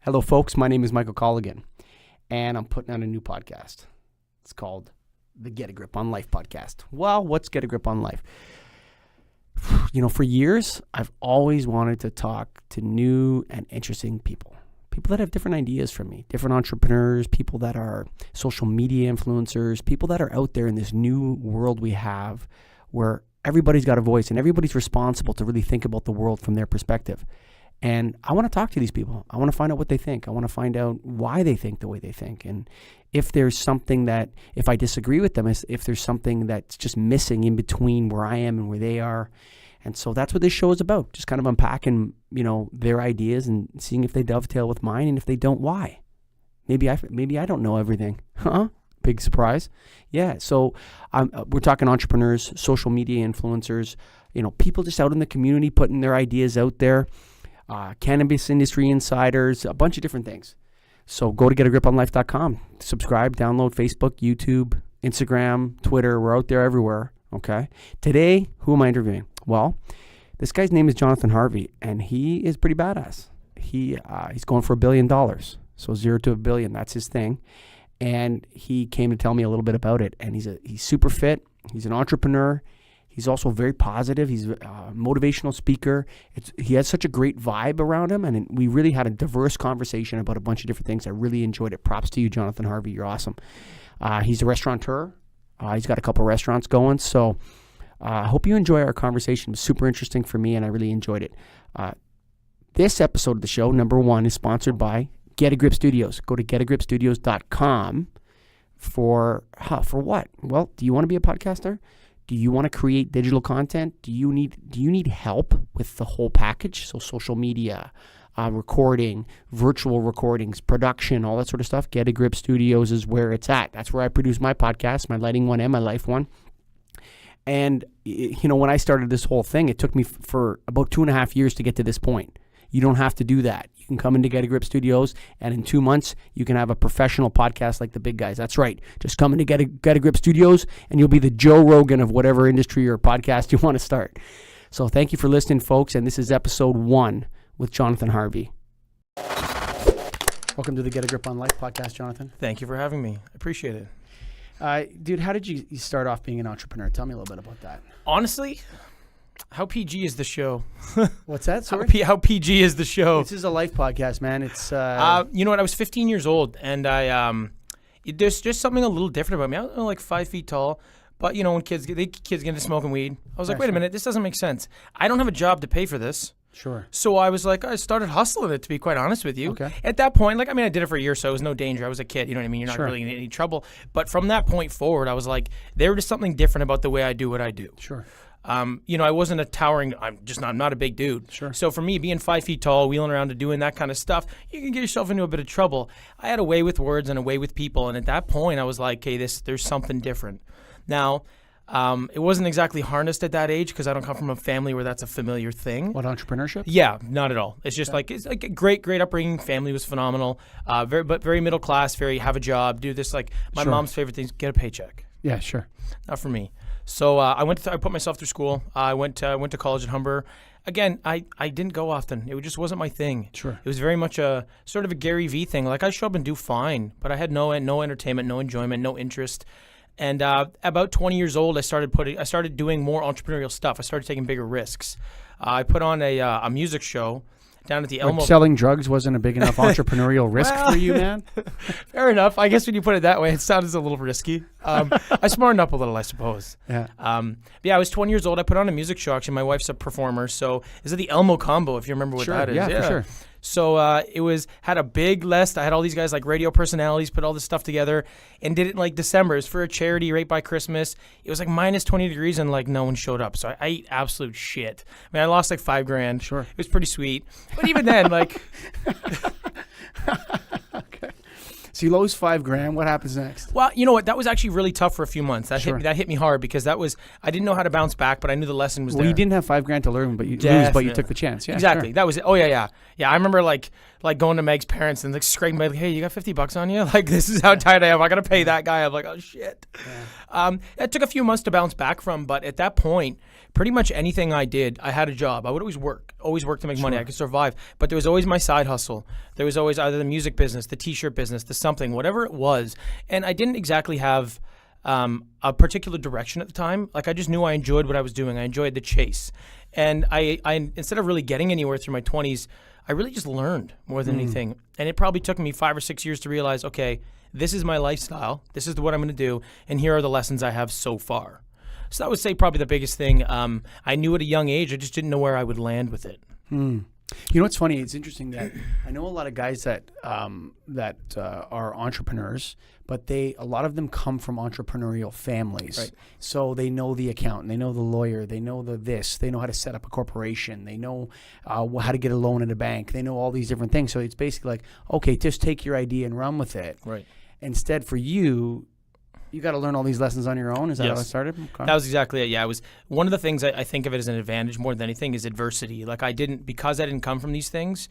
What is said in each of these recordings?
Hello, folks. My name is Michael Colligan, and I'm putting out a new podcast. It's called the Get a Grip on Life podcast. Well, what's Get a Grip on Life? You know, for years, I've always wanted to talk to new and interesting people that have different ideas from me, different entrepreneurs, people that are social media influencers, people that are out there in this new world we have where everybody's got a voice and everybody's responsible to really think about the world from their perspective. And I want to talk to these people. I want to find out what they think. I want to find out why they think the way they think. And if there's something that, if I disagree with them, if there's something that's just missing in between where I am and where they are. And so that's what this show is about. Just kind of unpacking, you know, their ideas and seeing if they dovetail with mine. And if they don't, why? Maybe I don't know everything. Huh? Big surprise. Yeah. So we're talking entrepreneurs, social media influencers, you know, people just out in the community putting their ideas out there. Cannabis industry insiders, a bunch of different things. So go to getagriponlife.com, subscribe, download Facebook, YouTube, Instagram, Twitter. We're out there everywhere. Okay. Today, who am I interviewing? Well, this guy's name is Jonathan Harvey, and he is pretty badass. He's going for $1 billion. So 0 to $1 billion, that's his thing. And he came to tell me a little bit about it. And he's super fit. He's an entrepreneur. He's also very positive. He's a motivational speaker. He has such a great vibe around him. And we really had a diverse conversation about a bunch of different things. I really enjoyed it. Props to you, Jonathan Harvey. You're awesome. He's a restaurateur. He's got a couple restaurants going. So I hope you enjoy our conversation. It was super interesting for me, and I really enjoyed it. This episode of the show, number 1, is sponsored by Get a Grip Studios. Go to getagripstudios.com for what? Well, do you want to be a podcaster? Do you want to create digital content? Do you need help with the whole package? So social media, recording, virtual recordings, production, all that sort of stuff. Get a Grip Studios is where it's at. That's where I produce my podcast, my lighting one and my life one. And, you know, when I started this whole thing, it took me for about 2.5 years to get to this point. You don't have to do that. You can come into Get a Grip Studios, and in 2 months, you can have a professional podcast like the big guys. That's right. Just come into Get a Grip Studios, and you'll be the Joe Rogan of whatever industry or podcast you want to start. So thank you for listening, folks, and this is episode 1 with Jonathan Harvey. Welcome to the Get a Grip on Life podcast, Jonathan. Thank you for having me. I appreciate it. Dude, how did you start off being an entrepreneur? Tell me a little bit about that. Honestly, how PG is the show? What's that? Sorry? How PG is the show? This is a life podcast, man. It's you know what? I was 15 years old, and there's just something a little different about me. I was like 5 feet tall, but you know when kids get into smoking weed, I was like, wait a minute, this doesn't make sense. I don't have a job to pay for this. Sure. So I was like, I started hustling it, to be quite honest with you. Okay. At that point, I did it for a year, so it was no danger. I was a kid, you know what I mean? You're not really in any trouble. But from that point forward, I was like, there was something different about the way I do what I do. Sure. You know, I wasn't I'm not a big dude. Sure. So for me, being 5 feet tall, wheeling around and doing that kind of stuff, you can get yourself into a bit of trouble. I had a way with words and a way with people. And at that point, I was like, hey, there's something different. Now, it wasn't exactly harnessed at that age because I don't come from a family where that's a familiar thing. What, entrepreneurship? Yeah, not at all. It's just it's like a great upbringing. Family was phenomenal. Very middle class. Very have a job. Do this my mom's favorite things. Get a paycheck. Yeah, sure. Not for me. So I put myself through school. I went to college at Humber. Again, I didn't go often. It just wasn't my thing. Sure. It was very much a sort of a Gary Vee thing. Like I show up and do fine, but I had no entertainment, no enjoyment, no interest. And about 20 years old, I started doing more entrepreneurial stuff. I started taking bigger risks. I put on a music show down at the Elmo. Selling drugs wasn't a big enough entrepreneurial risk for you, man? Fair enough. I guess when you put it that way, it sounds a little risky. I smartened up a little, I suppose. Yeah. I was 20 years old. I put on a music show. Actually, my wife's a performer. So is it the Elmo combo, if you remember what that is? Yeah, for sure. So had a big list. I had all these guys like radio personalities put all this stuff together and did it in like December. It was for a charity right by Christmas. It was like minus 20 degrees and like no one showed up. So I ate absolute shit. I mean, I lost like $5,000. Sure. It was pretty sweet. But even then, like... Okay. So you lose $5,000. What happens next? Well, you know what? That was actually really tough for a few months. That hit me hard because I didn't know how to bounce back, but I knew the lesson was there. Well, you didn't have $5,000 to learn, but you took the chance. Yeah, exactly. Sure. That was it. Oh yeah. I remember like going to Meg's parents and like scraping like, hey, you got $50 on you? Like, this is how tight I am. I got to pay that guy. I'm like, oh shit. Yeah. It took a few months to bounce back from, but at that point, pretty much anything I did, I had a job. I would always work to make money. I could survive. But there was always my side hustle. There was always either the music business, the t-shirt business, the something, whatever it was. And I didn't exactly have a particular direction at the time. Like, I just knew I enjoyed what I was doing. I enjoyed the chase. And I instead of really getting anywhere through my 20s, I really just learned more than anything. And it probably took me 5 or 6 years to realize, okay, this is my lifestyle. This is what I'm going to do. And here are the lessons I have so far. So I would say probably the biggest thing. I knew at a young age, I just didn't know where I would land with it. You know what's funny? It's interesting that I know a lot of guys that are entrepreneurs, but a lot of them come from entrepreneurial families. Right. So they know the accountant, they know the lawyer, they know they know how to set up a corporation, they know how to get a loan at a bank, they know all these different things. So it's basically like, okay, just take your idea and run with it. Right. Instead, for you got to learn all these lessons on your own. Is that how it started? Okay. That was exactly it. Yeah, it was one of the things I think of it as an advantage more than anything is adversity. Like, because I didn't come from these things,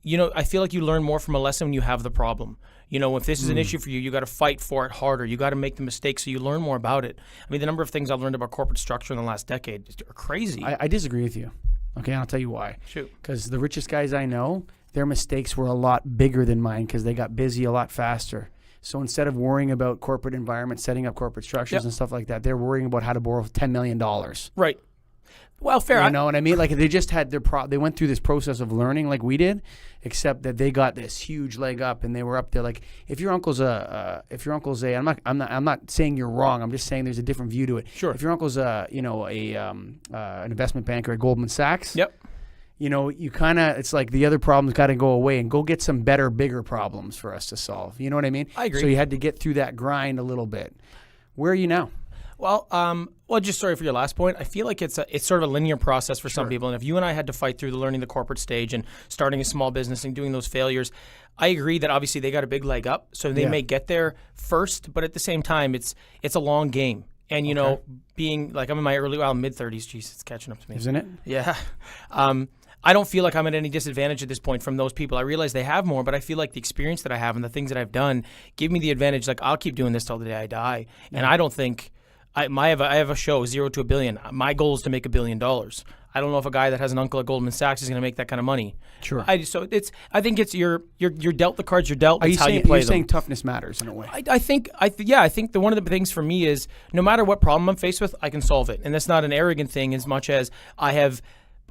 you know, I feel like you learn more from a lesson when you have the problem. You know, if this is an issue for you, you got to fight for it harder. You got to make the mistakes so you learn more about it. I mean, the number of things I've learned about corporate structure in the last decade are crazy. I disagree with you. Okay, I'll tell you why. Shoot. Because the richest guys I know, their mistakes were a lot bigger than mine because they got busy a lot faster. So instead of worrying about corporate environment, setting up corporate structures and stuff like that, they're worrying about how to borrow $10 million. Right. Well, fair. You know what I mean? Like, they just had they went through this process of learning like we did, except that they got this huge leg up and they were up there. Like, if your uncle's I'm not saying you're wrong. I'm just saying there's a different view to it. Sure. If your uncle's an investment banker at Goldman Sachs. Yep. You know, it's like the other problems got to go away and go get some better, bigger problems for us to solve. You know what I mean? I agree. So you had to get through that grind a little bit. Where are you now? Well, just sorry for your last point. I feel like it's sort of a linear process for some people. And if you and I had to fight through the learning the corporate stage and starting a small business and doing those failures, I agree that obviously they got a big leg up. So they may get there first, but at the same time, it's a long game. And, you know, being like I'm in my mid-30s, geez, it's catching up to me. Isn't it? Yeah. I don't feel like I'm at any disadvantage at this point from those people. I realize they have more, but I feel like the experience that I have and the things that I've done give me the advantage. Like, I'll keep doing this till the day I die. Yeah. And I don't think I have a show, 0 to $1 billion. My goal is to make $1 billion. I don't know if a guy that has an uncle at Goldman Sachs is going to make that kind of money. Sure. I think it's you're dealt the cards you're dealt. Are you how saying, you play you're them. saying toughness matters in a way? I think one of the things for me is no matter what problem I'm faced with, I can solve it. And that's not an arrogant thing as much as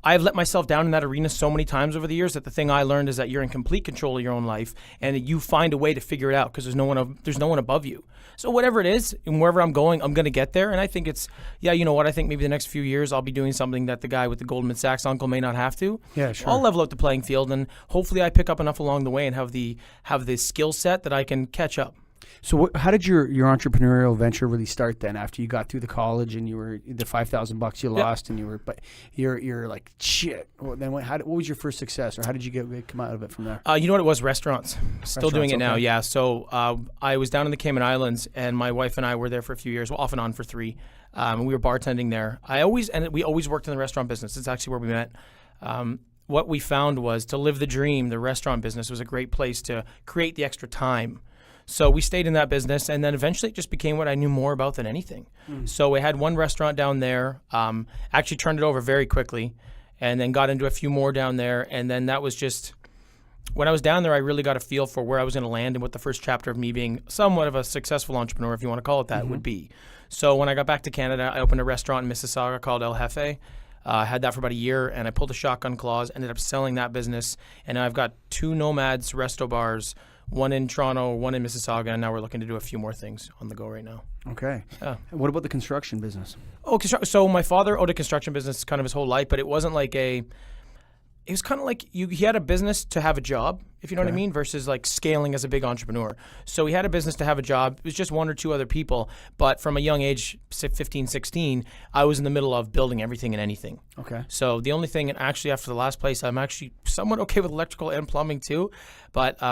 I've let myself down in that arena so many times over the years that the thing I learned is that you're in complete control of your own life and that you find a way to figure it out because there's no one above you. So whatever it is and wherever I'm going, I'm going to get there. And I think you know what? I think maybe the next few years I'll be doing something that the guy with the Goldman Sachs uncle may not have to. Yeah, sure. I'll level up the playing field and hopefully I pick up enough along the way and have the skill set that I can catch up. So how did your entrepreneurial venture really start then? After you got through the college and you were the $5,000 you lost, and you're like shit. Well, then what was your first success, or how did you come out of it from there? You know what it was? Restaurants. Still doing it now. Yeah. So I was down in the Cayman Islands, and my wife and I were there for a few years, well, off and on for 3. And we were bartending there. We always worked in the restaurant business. It's actually where we met. What we found was to live the dream. The restaurant business was a great place to create the extra time. So we stayed in that business, and then eventually it just became what I knew more about than anything. So we had one restaurant down there, actually turned it over very quickly, and then got into a few more down there. And then that was just, when I was down there, I really got a feel for where I was going to land and what the first chapter of me being somewhat of a successful entrepreneur, if you want to call it that, would be. So when I got back to Canada, I opened a restaurant in Mississauga called El Jefe. I had that for about a year, and I pulled a shotgun clause, ended up selling that business, and now I've got 2 Nomads restobars, one in Toronto, one in Mississauga, and now we're looking to do a few more things on the go right now. Okay. What about the construction business? So my father owned a construction business kind of his whole life, but it wasn't like it was kind of like he had a business to have a job, if you know what I mean, versus like scaling as a big entrepreneur. So he had a business to have a job. It was just 1 or 2 other people. But from a young age, 15, 16, I was in the middle of building everything and anything. Okay. So the only thing, and actually after the last place, I'm actually somewhat okay with electrical and plumbing too. But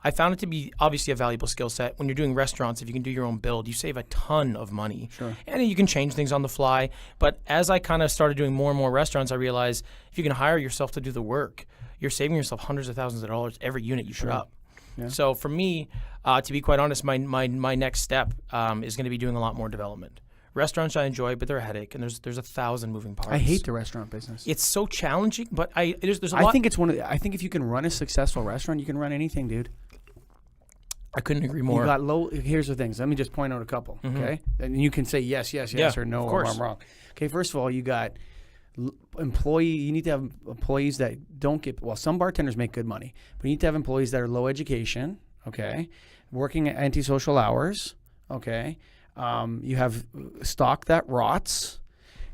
I found it to be obviously a valuable skill set. When you're doing restaurants, if you can do your own build, you save a ton of money. Sure. And you can change things on the fly. But as I kind of started doing more and more restaurants, I realized if you can hire yourself to do the work, you're saving yourself hundreds of thousands of dollars every unit you put up. Yeah. So for me, to be quite honest, my next step is going to be doing a lot more development. Restaurants I enjoy, but they're a headache, and there's 1,000 moving parts. I hate the restaurant business. It's so challenging, but there's a lot. I think it's I think if you can run a successful restaurant, you can run anything, dude. I couldn't agree more. You got here's the things. Let me just point out a couple, okay? And you can say yes, or no, or I'm wrong. Okay, first of all, you got you need to have employees that don't get, some bartenders make good money, but you need to have employees that are low education, okay? Working at antisocial hours, okay? You have stock that rots.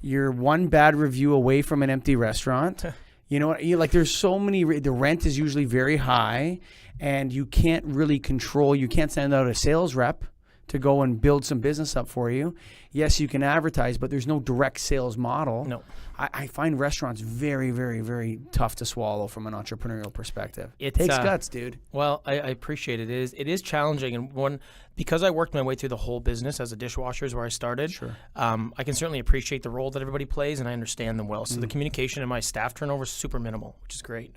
You're one bad review away from an empty restaurant. You know what? There's so many. The rent is usually very high, and you can't really control. You can't send out a sales rep to go and build some business up for you. Yes, you can advertise, but there's no direct sales model. No. I find restaurants very, very, very tough to swallow from an entrepreneurial perspective. It takes guts, dude. Well, I appreciate it. It is challenging, and because I worked my way through the whole business as a dishwasher is where I started. Sure. I can certainly appreciate the role that everybody plays, and I understand them well. So the communication and my staff turnover is super minimal, which is great.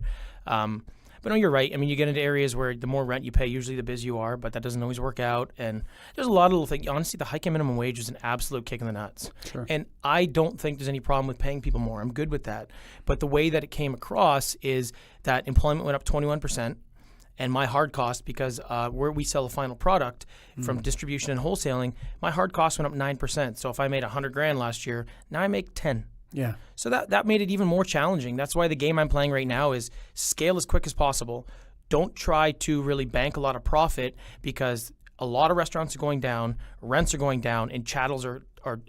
But no, you're right. I mean, you get into areas where the more rent you pay, usually the busier you are, but that doesn't always work out. And there's a lot of little things. Honestly, the hike in minimum wage is an absolute kick in the nuts. Sure. And I don't think there's any problem with paying people more. I'm good with that. But the way that it came across is that employment went up 21%. And my hard cost, because where we sell a final product from distribution and wholesaling, my hard cost went up 9%. So if I made $100,000 last year, now I make 10. Yeah. So that made it even more challenging. That's why the game I'm playing right now is scale as quick as possible. Don't try to really bank a lot of profit, because a lot of restaurants are going down, rents are going down, and chattels are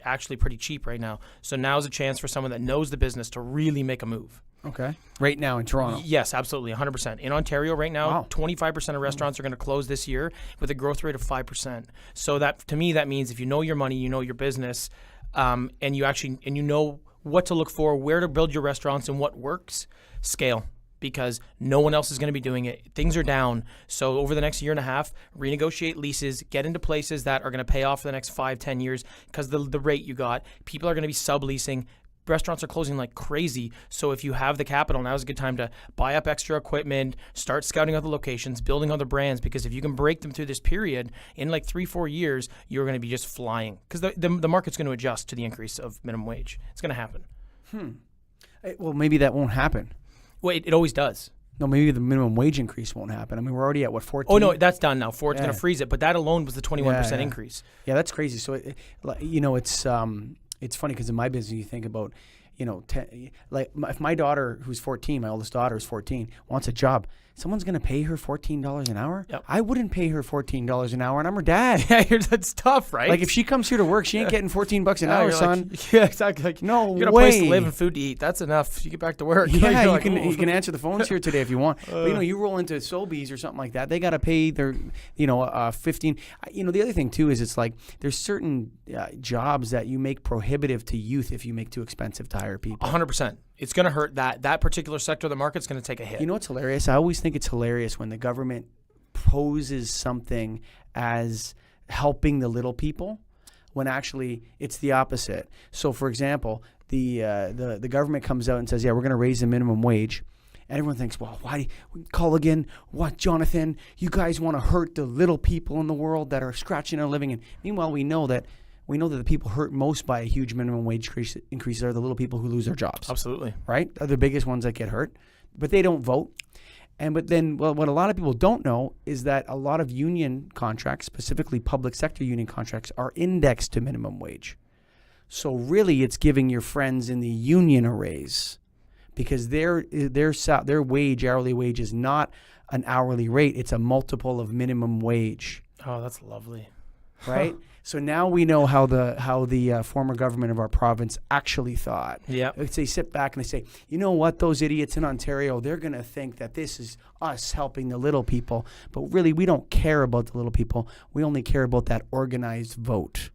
actually pretty cheap right now. So now's a chance for someone that knows the business to really make a move. Okay. Right now in Toronto. Yes, absolutely, 100%. In Ontario right now, 25% of restaurants are going to close this year with a growth rate of 5%. So that, to me, that means if you know your money, you know your business, and you know what to look for, where to build your restaurants, and what works, scale, because no one else is going to be doing it. Things are down. So over the next year and a half, renegotiate leases, get into places that are going to pay off for the next 5-10 years, because the rate you got, people are going to be subleasing. Restaurants are closing like crazy. So if you have the capital, now is a good time to buy up extra equipment, start scouting other locations, building other brands, because if you can break them through this period, in like 3-4 years, you're going to be just flying, because the market's going to adjust to the increase of minimum wage. It's going to happen. Well, maybe that won't happen. Well, it always does. No, maybe the minimum wage increase won't happen. I mean, we're already at, 14? Oh, no, that's done now. It's going to freeze it. But that alone was the 21% increase. Yeah, that's crazy. So, it's funny because in my business, you think about, if my daughter, who's 14, my oldest daughter is 14, wants a job, someone's going to pay her $14 an hour? Yep. I wouldn't pay her $14 an hour, and I'm her dad. Yeah, that's tough, right? Like, if she comes here to work, she ain't getting $14 an hour, son. Yeah, exactly. Like, no you got a place to live and food to eat. That's enough. You get back to work. Yeah, you can answer the phones here today if you want. But, you roll into Sobeys or something like that, they got to pay their, 15. The other thing, too, is it's like there's certain jobs that you make prohibitive to youth if you make too expensive to hire people. 100%. It's going to hurt that particular sector of the market's going to take a hit. You know what's hilarious? I always think it's hilarious when the government poses something as helping the little people when actually it's the opposite. So, for example, the government comes out and says, yeah, we're going to raise the minimum wage. And everyone thinks, well, why call again? What, Jonathan? You guys want to hurt the little people in the world that are scratching their living. And meanwhile, we know that the people hurt most by a huge minimum wage increase are the little people who lose their jobs. Absolutely. Right? They're the biggest ones that get hurt. But they don't vote. But then what a lot of people don't know is that a lot of union contracts, specifically public sector union contracts, are indexed to minimum wage. So really it's giving your friends in the union a raise, because their wage, hourly wage, is not an hourly rate. It's a multiple of minimum wage. Oh, that's lovely. Right? So now we know how the former government of our province actually thought. Yeah. They sit back and they say, you know what, those idiots in Ontario, they're going to think that this is us helping the little people. But really, we don't care about the little people. We only care about that organized vote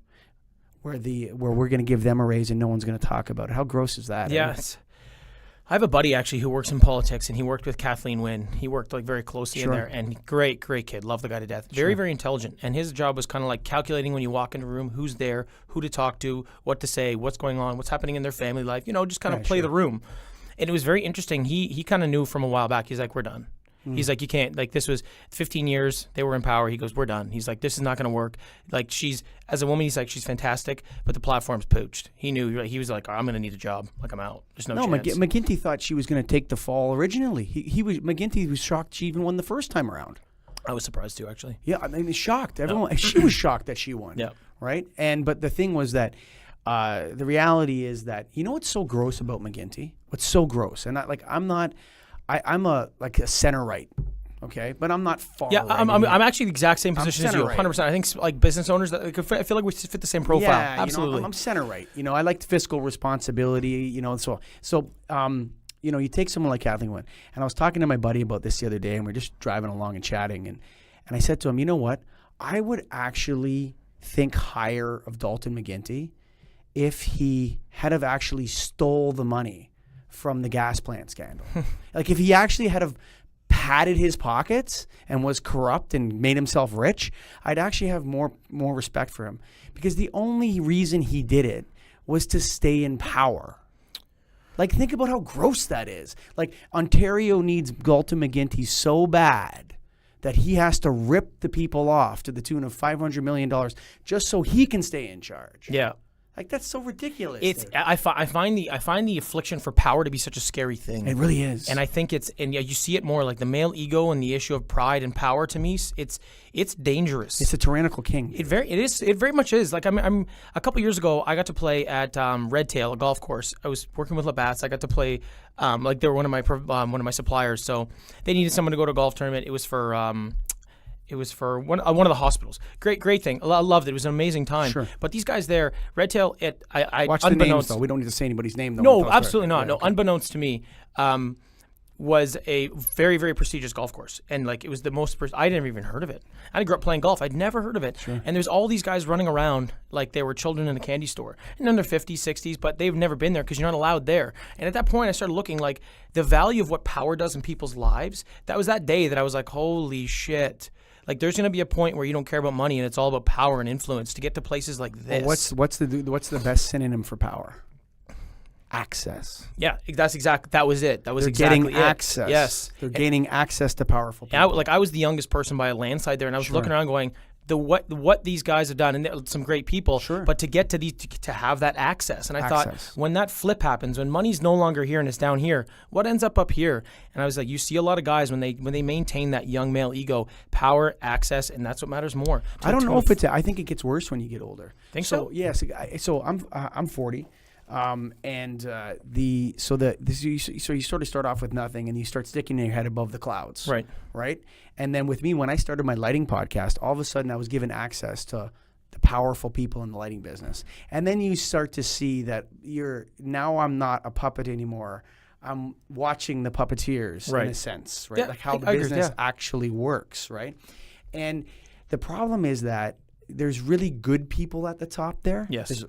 where we're going to give them a raise and no one's going to talk about it. How gross is that? Yes. I have a buddy actually who works in politics, and he worked with Kathleen Wynne. He worked like very closely in there, and great kid. Love the guy to death. Very intelligent. And his job was kind of like calculating when you walk into a room, who's there, who to talk to, what to say, what's going on, what's happening in their family life. Just kind of play the room. And it was very interesting. He kind of knew from a while back. He's like, we're done. He's like, you can't, like, this was 15 years, they were in power. He goes, we're done. He's like, this is not going to work. Like, as a woman, he's like, she's fantastic, but the platform's pooched. He knew, he was like, I'm going to need a job. Like, I'm out. There's no chance. McGinty thought she was going to take the fall originally. McGinty was shocked she even won the first time around. I was surprised too, actually. Yeah, I mean, shocked. Everyone, she was shocked that she won. Yeah. Right? But the thing was that the reality is that, what's so gross about McGinty? What's so gross? And I'm a center right, okay, but I'm not far. Yeah, right. I'm actually the exact same position as you, 100%. I think like business owners, I feel like we fit the same profile. Yeah, absolutely. I'm center right. I like fiscal responsibility. So you take someone like Kathleen Wynne, and I was talking to my buddy about this the other day, and we're just driving along and chatting, and I said to him, you know what? I would actually think higher of Dalton McGuinty if he had have actually stole the money from the gas plant scandal. Like if he actually had have padded his pockets and was corrupt and made himself rich, I'd actually have more respect for him, because the only reason he did it was to stay in power. Like, think about how gross that is. Like, Ontario needs Dalton McGuinty so bad that he has to rip the people off to the tune of $500 million just so he can stay in charge. Yeah. Like, that's so ridiculous. I find the affliction for power to be such a scary thing. It really is. And I think you see it more like the male ego and the issue of pride and power. To me, it's dangerous. It's a tyrannical king. It very much is. Like I'm a couple years ago, I got to play at Redtail, a golf course. I was working with Labatt's. I got to play like they were one of my suppliers. So they needed someone to go to a golf tournament. It was for one of the hospitals. Great thing. I loved it. It was an amazing time. Sure. But these guys there, Redtail, I watch the names though. We don't need to say anybody's name though. No, absolutely not. Yeah, no, okay. Unbeknownst to me, was a very, very prestigious golf course. And like it was the most, I never even heard of it. I grew up playing golf. I'd never heard of it. Sure. And there's all these guys running around like they were children in a candy store. And in their 50s, 60s, but they've never been there because you're not allowed there. And at that point, I started looking like the value of what power does in people's lives. That was that day that I was like, holy shit. Like there's going to be a point where you don't care about money and it's all about power and influence to get to places like this. Well, what's the best synonym for power? Access. Yeah, that was it. That was They're exactly getting it. access. Yes. They're gaining access to powerful people. I was the youngest person by a landslide there, and I was looking around going, what these guys have done, and they're some great people, but to get to these, to have that access. And I thought, when that flip happens, when money's no longer here and it's down here, what ends up here? And I was like, you see a lot of guys when they maintain that young male ego, power, access, and that's what matters more. I don't know if it's. I think it gets worse when you get older. Think so? Yes. So I'm 40. You sort of start off with nothing and you start sticking your head above the clouds. Right. And then with me, when I started my lighting podcast, all of a sudden I was given access to the powerful people in the lighting business. And then you start to see that I'm not a puppet anymore. I'm watching the puppeteers in a sense, right? Yeah, like how the business actually works, right? And the problem is that there's really good people at the top there. Yes.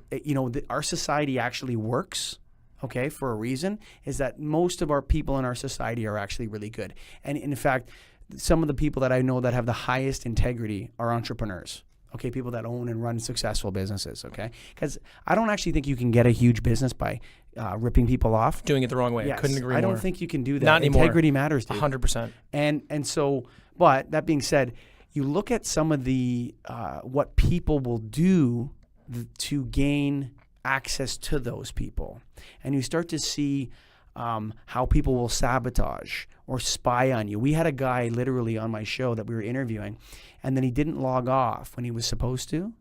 Our society actually works, okay, for a reason, is that most of our people in our society are actually really good. And in fact, some of the people that I know that have the highest integrity are entrepreneurs, okay, people that own and run successful businesses, okay? Because I don't actually think you can get a huge business by ripping people off. Doing it the wrong way. Yes. I couldn't agree more. I don't think you can do that. Not anymore. Integrity matters, dude. 100%. And so, but that being said, you look at some of the what people will do to gain access to those people, and you start to see how people will sabotage or spy on you. We had a guy literally on my show that we were interviewing, and then he didn't log off when he was supposed to,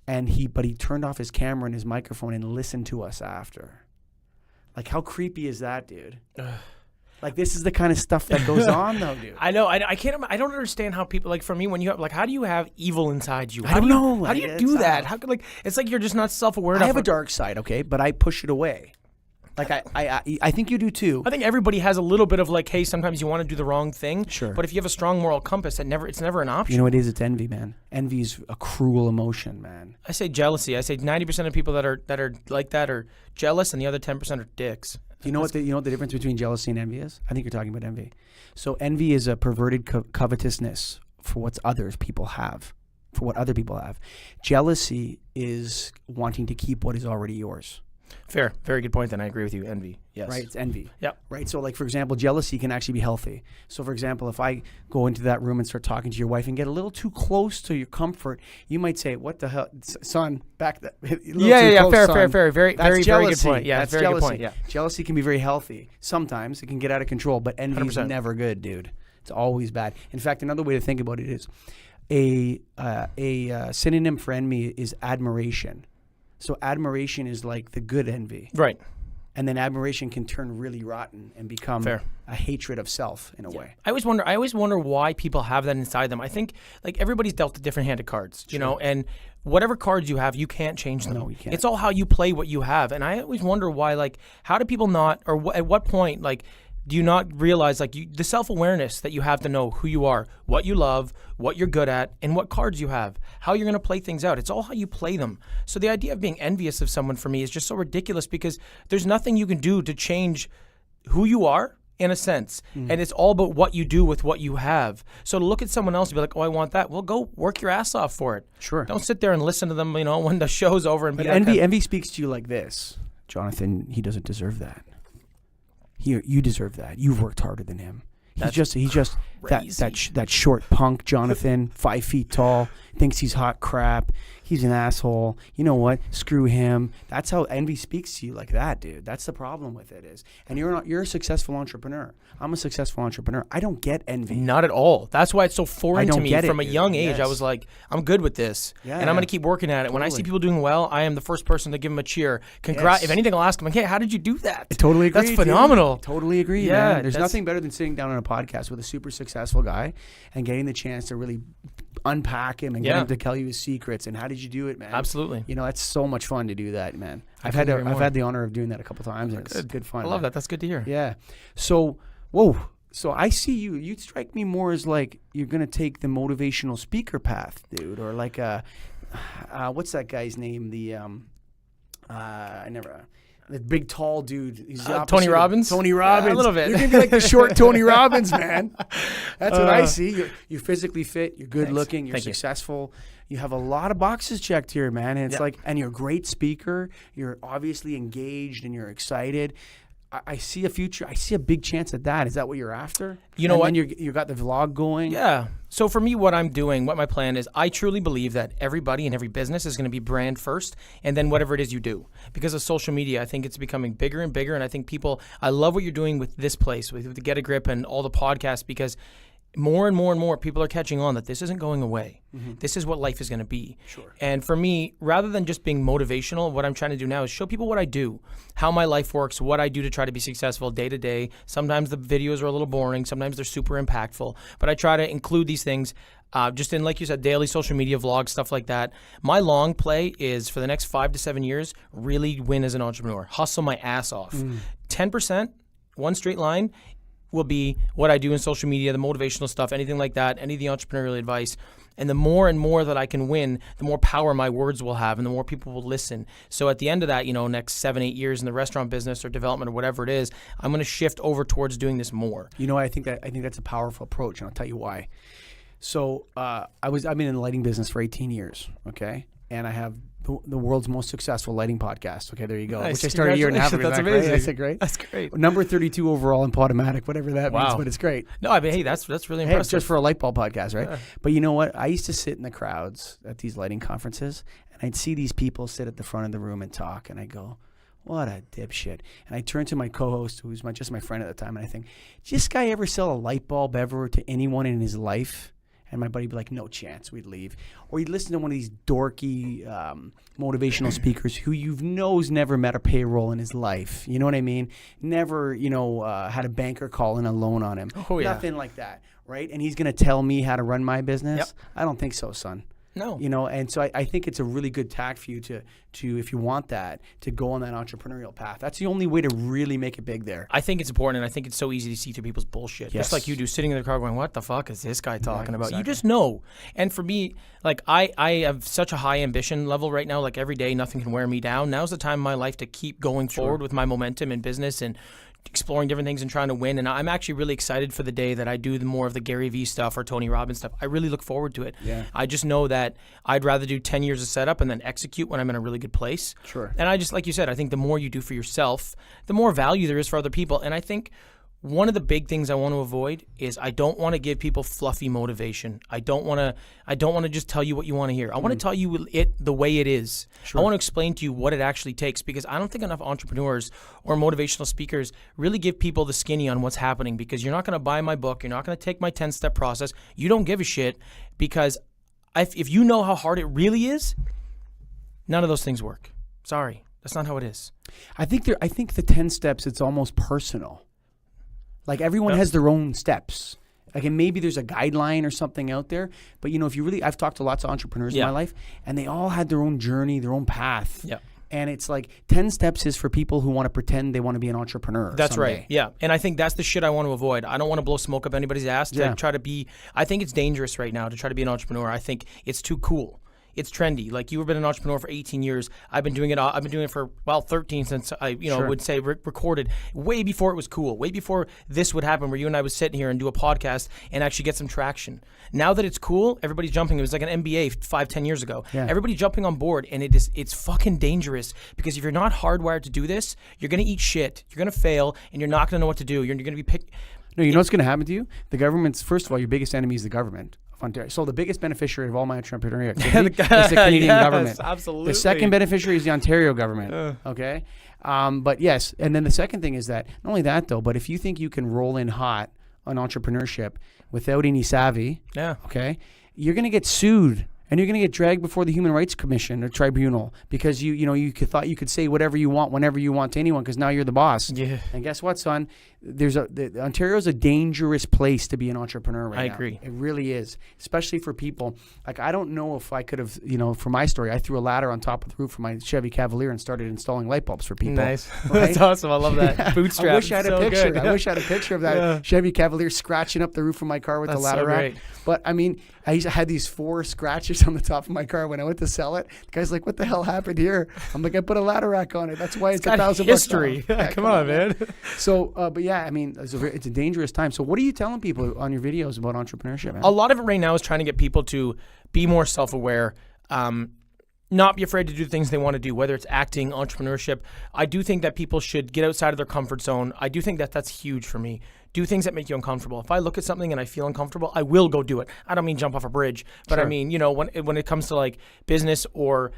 but he turned off his camera and his microphone and listened to us after. Like, how creepy is that, dude? Like, this is the kind of stuff that goes on, though, dude. I know. I can't. I don't understand how people, like, for me, when you have, like, how do you have evil inside you? I don't know. How do you do that? How could, like, it's like you're just not self-aware enough. I have a dark side, okay, but I push it away. Like, I think you do too. I think everybody has a little bit of, like, hey, sometimes you want to do the wrong thing. Sure. But if you have a strong moral compass, it's never an option. You know what it is? It's envy, man. Envy is a cruel emotion, man. I say jealousy. I say 90% of people that are like that are jealous, and the other 10% are dicks. Do you know what the difference between jealousy and envy is? I think you're talking about envy. So envy is a perverted covetousness for what other people have. Jealousy is wanting to keep what is already yours. Fair. Very good point then. I agree with you. Envy. Yes. Right? It's envy. Yep. Right? So like, for example, jealousy can actually be healthy. So for example, if I go into that room and start talking to your wife and get a little too close to your comfort, you might say, what the hell, son, back that. Yeah. Fair. Very That's very good point. Yeah, that's very jealousy. good point. Yeah. Jealousy can be very healthy. Sometimes it can get out of control, but envy is 100%. never good, dude. It's always bad. In fact, another way to think about it is a synonym for envy is admiration. So admiration is like the good envy. Right. And then admiration can turn really rotten and become a hatred of self in a way. I always wonder why people have that inside them. I think like everybody's dealt a different hand of cards, you know, and whatever cards you have, you can't change them. No, you can't. It's all how you play what you have. And I always wonder why, like, how do people not, or at what point, like, do you not realize like the self-awareness that you have to know who you are, what you love, what you're good at, and what cards you have, how you're going to play things out. It's all how you play them. So the idea of being envious of someone for me is just so ridiculous because there's nothing you can do to change who you are in a sense. And it's all about what you do with what you have. So to look at someone else and be like, oh, I want that. Well, go work your ass off for it. Sure. Don't sit there and listen to them, you know, when the show's over and But be envy speaks to you like this. Jonathan, he doesn't deserve that. You deserve that. You've worked harder than him. He's just that short punk, Jonathan, 5 feet tall, thinks he's hot crap. He's an asshole. You know what? Screw him. That's how envy speaks to you like that, dude. That's the problem with it is. And you're a successful entrepreneur. I'm a successful entrepreneur. I don't get envy. Not at all. That's why it's so foreign to me from a dude. young age. Yes. I was like, I'm good with this, and I'm going to keep working at it. When I see people doing well, I am the first person to give them a cheer. Congrats. If anything, I'll ask them, like, hey, how did you do that? I totally agree. That's phenomenal. Dude. Totally agree, Yeah, man. There's nothing better than sitting down on a podcast with a super successful guy and getting the chance to really unpack him and get him to tell you his secrets and how did you do it, man? Absolutely. You know, it's so much fun to do that, man. I've couldn't agree had more. the honor of doing that a couple times, and it's good fun. I love that. That's good to hear. Yeah. So, So I see you. You strike me more as like you're gonna take the motivational speaker path, dude, or like what's that guy's name? The big tall dude. He's the Tony Robbins? Tony Robbins. Yeah, a little bit. You're gonna be like the short Tony Robbins, man. That's what I see. You're physically fit. You're good looking. You're successful. You have a lot of boxes checked here, man. And it's like, and you're a great speaker. You're obviously engaged and you're excited. I see a future. I see a big chance at that. Is that what you're after? You know what? And you got the vlog going. Yeah. So for me, what I'm doing, what my plan is, I truly believe that everybody in every business is going to be brand first, and then whatever it is you do. Because of social media, I think it's becoming bigger and bigger, and I think I love what you're doing with this place, with the Get a Grip and all the podcasts, because more and more and more people are catching on that this isn't going away. This is what life is going to be. Sure. And for me, rather than just being motivational, what I'm trying to do now is show people what I do, how my life works, what I do to try to be successful day to day. Sometimes the videos are a little boring. Sometimes they're super impactful. But I try to include these things just in, like you said, daily social media vlogs, stuff like that. My long play is for the next 5 to 7 years, really win as an entrepreneur, hustle my ass off. 10%, one straight line, will be what I do in social media, the motivational stuff, anything like that, any of the entrepreneurial advice. And the more and more that I can win, the more power my words will have and the more people will listen. So at the end of that, next 7-8 years in the restaurant business or development or whatever it is, I'm going to shift over towards doing this more. I think that's a powerful approach, and I'll tell you why. So I've been in the lighting business for 18 years, okay? And I have the world's most successful lighting podcast. Okay, there you go. Nice. Which I started a year and a half ago. That's back, amazing. Right? That's great. That's great. Number 32 overall in Podomatic, whatever that means, but it's great. No, I mean, hey, that's really impressive. It's just for a light bulb podcast, right? Yeah. But you know what? I used to sit in the crowds at these lighting conferences, and I'd see these people sit at the front of the room and talk, and I go, what a dipshit. And I turn to my co-host, who was just my friend at the time, and I think, did this guy ever sell a light bulb ever to anyone in his life? And my buddy would be like, no chance, we'd leave. Or you'd listen to one of these dorky motivational speakers who knows never met a payroll in his life. You know what I mean? Never, had a banker call in a loan on him. Oh, yeah. Nothing like that, right? And he's going to tell me how to run my business? Yep. I don't think so, son. No. You know, and so I think it's a really good tack for you to if you want that, to go on that entrepreneurial path. That's the only way to really make it big there. I think it's important, and I think it's so easy to see through people's bullshit. Yes. Just like you do, sitting in the car going, what the fuck is this guy talking about? exactly. You just know. And for me, like I have such a high ambition level right now, like every day nothing can wear me down. Now's the time in my life to keep going forward with my momentum in business and exploring different things and trying to win. And I'm actually really excited for the day that I do more of the Gary Vee stuff or Tony Robbins stuff. I really look forward to it. Yeah. I just know that I'd rather do 10 years of setup and then execute when I'm in a really good place. Sure. And I just, like you said, I think the more you do for yourself, the more value there is for other people. And I think one of the big things I want to avoid is I don't want to give people fluffy motivation. I don't want to just tell you what you want to hear. I want to tell you it the way it is. Sure. I want to explain to you what it actually takes, because I don't think enough entrepreneurs or motivational speakers really give people the skinny on what's happening, because you're not going to buy my book. You're not going to take my 10-step process. You don't give a shit, because if you know how hard it really is, none of those things work. Sorry. That's not how it is. I think the 10 steps, it's almost personal. Like everyone has their own steps. Like, and maybe there's a guideline or something out there, but you know, if you really, I've talked to lots of entrepreneurs in my life, and they all had their own journey, their own path. Yeah. And it's like 10 steps is for people who want to pretend they want to be an entrepreneur. That's someday. right. Yeah. And I think that's the shit I want to avoid. I don't want to blow smoke up anybody's ass to try to be, I think it's dangerous right now to try to be an entrepreneur. I think it's too cool. It's trendy. Like, you've been an entrepreneur for 18 years. I've been doing it for 13 since I would say recorded, way before it was cool, way before this would happen, where you and I would sit here and do a podcast and actually get some traction. Now that it's cool, everybody's jumping. It was like an MBA 5-10 years ago. Yeah. Everybody's jumping on board, and it's fucking dangerous, because if you're not hardwired to do this, you're going to eat shit. You're going to fail, and you're not going to know what to do. You're going to be picked. No, you know what's going to happen to you? The government's, first of all, your biggest enemy is the government. Ontario. So the biggest beneficiary of all my entrepreneurial activity is the Canadian government. Absolutely. The second beneficiary is the Ontario government. Okay? But yes, and then the second thing is that, not only that though, but if you think you can roll in hot on entrepreneurship without any savvy, okay, you're going to get sued. And you're going to get dragged before the Human Rights Commission or tribunal, because you thought you could say whatever you want whenever you want to anyone, because now you're the boss. Yeah. And guess what, son? Ontario's a dangerous place to be an entrepreneur right now. I agree. It really is, especially for people. Like, I don't know if I could have, for my story, I threw a ladder on top of the roof of my Chevy Cavalier and started installing light bulbs for people. Nice. Right? That's awesome. I love that. Bootstrap. I wish I had a picture. Good. I wish I had a picture of that Chevy Cavalier scratching up the roof of my car with the ladder rack. Great. But I mean, I had these 4 scratches on the top of my car when I went to sell it. The guy's like, "What the hell happened here?" I'm like, "I put a ladder rack on it. That's why it's $1,000 history." Yeah, come on, man. So, but yeah, I mean, it's a dangerous time. So, what are you telling people on your videos about entrepreneurship, man? A lot of it right now is trying to get people to be more self-aware. Not be afraid to do things they want to do, whether it's acting, entrepreneurship. I do think that people should get outside of their comfort zone. I do think that that's huge for me. Do things that make you uncomfortable. If I look at something and I feel uncomfortable, I will go do it. I don't mean jump off a bridge, but I mean, when it comes to like business or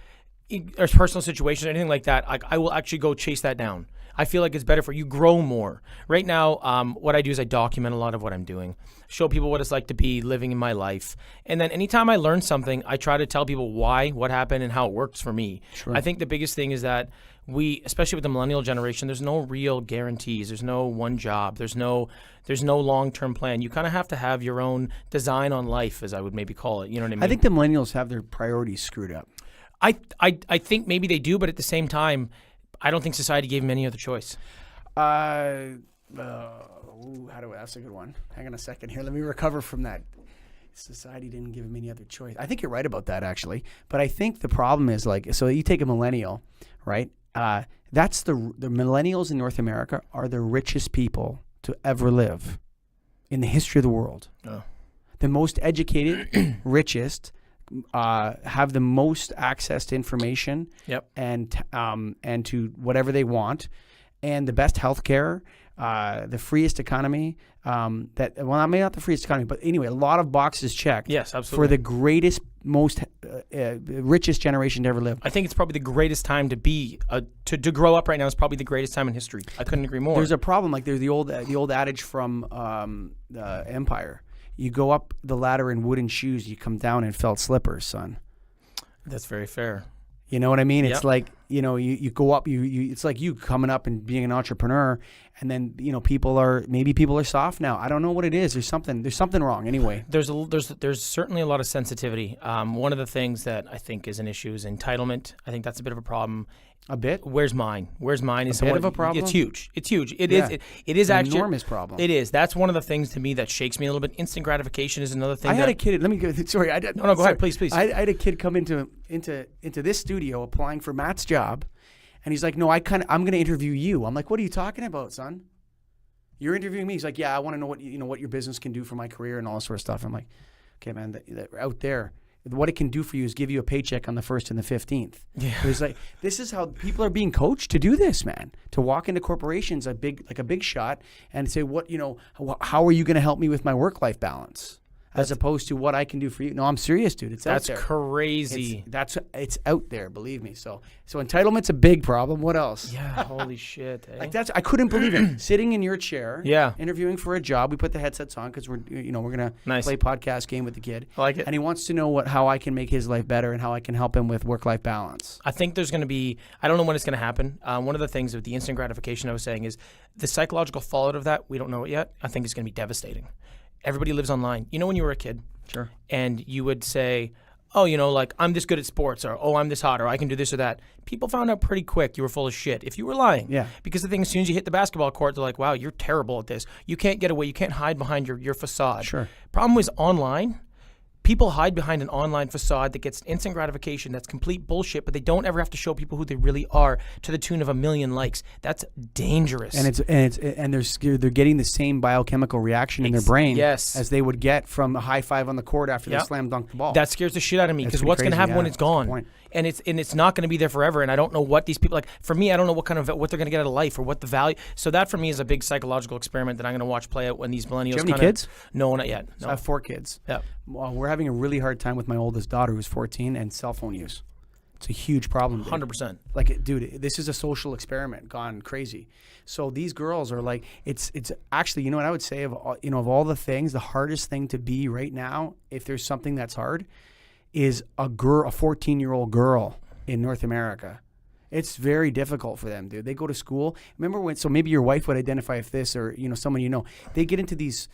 personal situations, anything like that, I will actually go chase that down. I feel like it's better for you. Grow more. Right now, what I do is I document a lot of what I'm doing, show people what it's like to be living in my life. And then anytime I learn something, I try to tell people why, what happened, and how it works for me. Sure. I think the biggest thing is that we, especially with the millennial generation, there's no real guarantees. There's no one job. There's no long-term plan. You kind of have to have your own design on life, as I would maybe call it. You know what I mean? I think the millennials have their priorities screwed up. I think maybe they do, but at the same time, I don't think society gave them any other choice. That's a good one. Hang on a second here. Let me recover from that. Society didn't give them any other choice. I think you're right about that, actually. But I think the problem is, like, so you take a millennial, right? That's the millennials in North America are the richest people to ever live in the history of the world. Oh. The most educated, richest, have the most access to information, and to whatever they want, and the best healthcare, the freest economy. Not the freest economy, but anyway, a lot of boxes checked. Yes, absolutely. For the greatest, most richest generation to ever live. I think it's probably the greatest time to be to grow up right now. Is probably the greatest time in history. I couldn't agree more. There's a problem. Like there's the old adage from the Empire. You go up the ladder in wooden shoes, you come down in felt slippers, son. That's very fair. You know what I mean? Yep. It's like, you know, you go up, it's like you coming up and being an entrepreneur, and then, you know, maybe people are soft now. I don't know what it is. There's something wrong anyway. There's certainly a lot of sensitivity. One of the things that I think is an issue is entitlement. I think that's a bit of a problem. A bit? Where's mine? Where's mine? Is a bit of a problem? It's huge. It Yeah. is An actually enormous problem. It is. That's one of the things to me that shakes me a little bit. Instant gratification is another thing. I had a kid. Let me go. Sorry, I didn't. No, go ahead, please. I had a kid come into this studio applying for Matt's job, and he's like, "No, I'm going to interview you." I'm like, "What are you talking about, son? You're interviewing me?" He's like, "Yeah, I want to know what your business can do for my career and all that sort of stuff." I'm like, "Okay, man, that out there." What it can do for you is give you a paycheck on the 1st and the 15th. Yeah. It's like, this is how people are being coached to do this, man. To walk into corporations, a big shot, and say, how are you going to help me with my work-life balance? As opposed to what I can do for you. No, I'm serious, dude. It's out there. That's crazy. It's out there, believe me. So entitlement's a big problem. What else? Yeah, holy shit. Eh? Like I couldn't believe it. Sitting in your chair, Yeah. interviewing for a job. We put the headsets on because we're gonna Nice. play podcast game with the kid. I like it. And he wants to know how I can make his life better and how I can help him with work-life balance. I think there's going to be, I don't know when it's going to happen. One of the things with the instant gratification I was saying is the psychological fallout of that, we don't know it yet. I think it's going to be devastating. Everybody lives online. You know when you were a kid? Sure. And you would say, oh, like, I'm this good at sports, or, oh, I'm this hot, or I can do this or that. People found out pretty quick you were full of shit if you were lying. Yeah. Because the thing, as soon as you hit the basketball court, they're like, wow, you're terrible at this. You can't get away. You can't hide behind your facade. Sure. Problem is online. People hide behind an online facade that gets instant gratification. That's complete bullshit, but they don't ever have to show people who they really are to the tune of 1 million likes. That's dangerous. And they're getting the same biochemical reaction in their brain yes. as they would get from a high five on the court after Yep. they slam dunk the ball. That scares the shit out of me because pretty what's going to crazy, happen when yeah. it's That's a good gone? point. And it's not going to be there forever. And I don't know what these people, like, for me, I don't know what they're going to get out of life or what the value. So that for me is a big psychological experiment that I'm going to watch play out when these millennials. Do you have any kids? No, not yet. So No. I have 4 kids. Yeah. We're having a really hard time with my oldest daughter, who's 14, and cell phone use. It's a huge problem. Dude. 100%. Like, dude, this is a social experiment gone crazy. So these girls are like, it's actually, you know what I would say of all the things, the hardest thing to be right now, if there's something that's hard, is a 14-year-old girl in North America. It's very difficult for them, dude. They go to school. Remember so maybe your wife would identify if this or, someone they get into these,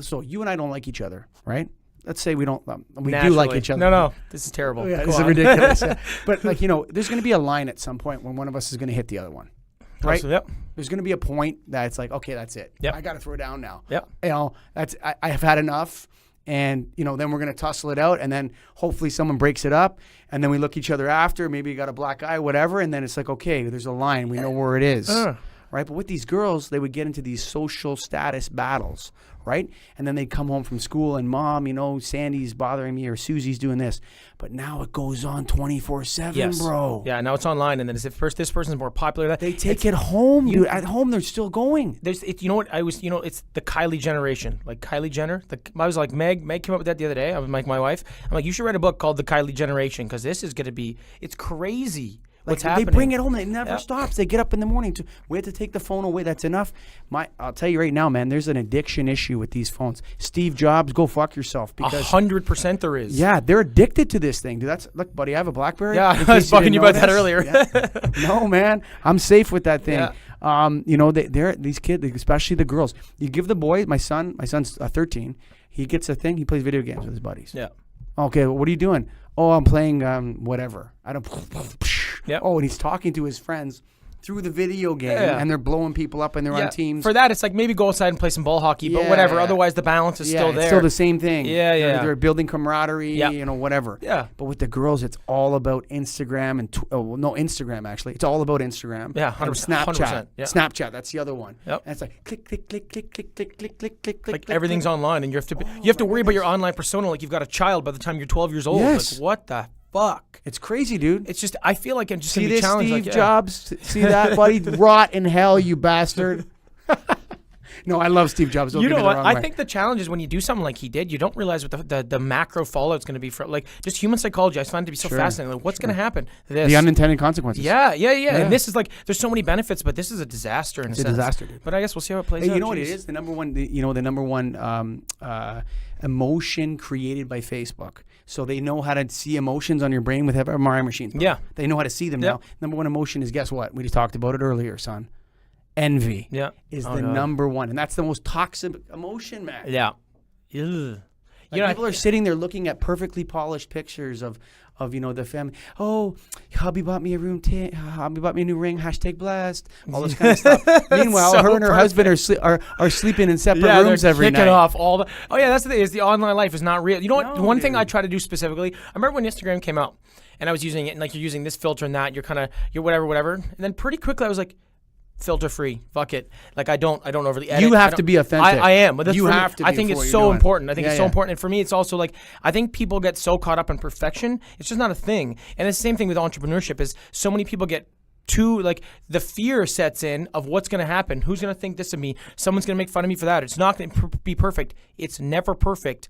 so you and I don't like each other, right? Let's say we don't, we do like each other. No, this is terrible. Yeah, Go this is on. ridiculous. Yeah. But there's going to be a line at some point when one of us is going to hit the other one, right? Absolutely, yep. There's going to be a point that it's like, okay, that's it. Yep. I got to throw down now. Yep. I have had enough. And, then we're going to tussle it out, and then hopefully someone breaks it up, and then we look each other after, maybe you got a black eye, whatever, and then it's like, okay, there's a line. We know where it is, right? But with these girls, they would get into these social status battles, right? And then they'd come home from school, and Mom, Sandy's bothering me, or Susie's doing this. But now it goes on 24/7, Yes. bro. Yeah, now it's online, and then as if this person's more popular. They take it home, dude. At home, they're still going. You know what? It's the Kylie generation. Like Kylie Jenner. I was like, Meg came up with that the other day. I was like, my wife. I'm like, you should write a book called The Kylie Generation because this is going to be, it's crazy. What's happening? They bring it home. It never stops. They get up in the morning. We have to take the phone away. That's enough. I'll tell you right now, man, there's an addiction issue with these phones. Steve Jobs, go fuck yourself. Because 100% there is. Yeah, they're addicted to this thing. Dude, look, buddy, I have a BlackBerry. Yeah, I was bugging you about that earlier. Yeah. No, man, I'm safe with that thing. Yeah. They're these kids, especially the girls. You give the boy, my son's 13. He gets a thing. He plays video games with his buddies. Yeah. Okay, well, what are you doing? Oh, I'm playing whatever. I don't. Yep. Oh, and he's talking to his friends through the video game, and they're blowing people up, and they're on teams. For that, it's like maybe go outside and play some ball hockey, but whatever. Otherwise, the balance is still there. It's still the same thing. Yeah. They're building camaraderie, whatever. Yeah. But with the girls, it's all about Instagram and Instagram actually. It's all about Instagram. Yeah, 100%. And Snapchat. 100%, yeah. Snapchat. That's the other one. Yep. And it's like click, click, click, click, click, click, click, click, click. Like everything's online, and you have to worry about your online persona like you've got a child by the time you're 12 years old. Yes. Like what the fuck? It's crazy, dude. It's just I feel like I'm just See gonna be this, challenged. Steve like, Jobs? See that, buddy? Rot in hell, you bastard. No, I love Steve Jobs. Don't You get know me the what? wrong I way. think the challenge is when you do something like he did, you don't realize what the macro fallout's going to be for like just human psychology. I find it to be so fascinating. Like, what's going to happen? The unintended consequences. Yeah. And this is like there's so many benefits, but this is a disaster in a sense. It's a disaster, dude. But I guess we'll see how it plays out. You know what it is? The number one emotion created by Facebook. So they know how to see emotions on your brain with MRI machines. Yeah. They know how to see them now. Number one emotion is, guess what? We just talked about it earlier, son. Envy is the number one. And that's the most toxic emotion, man. Yeah. Ugh. Like people are sitting there looking at perfectly polished pictures of the family. Oh, hubby bought me a hubby bought me a new ring. #blessed. All this kind of stuff. Meanwhile, so her and her husband are sleeping in separate rooms every night. Off all the. Oh yeah, that's the thing. Is the online life is not real. You know what? One thing I try to do specifically. I remember when Instagram came out, and I was using it, and like you're using this filter and that. You're whatever. And then pretty quickly I was like, filter free. Fuck it. Like I don't overly edit. You have to be authentic. I am. But you have to. I think it's so important. I think it's so important. And for me, it's also like I think people get so caught up in perfection. It's just not a thing. And it's the same thing with entrepreneurship. Is so many people get too like the fear sets in of what's going to happen. Who's going to think this of me? Someone's going to make fun of me for that. It's not going to be perfect. It's never perfect.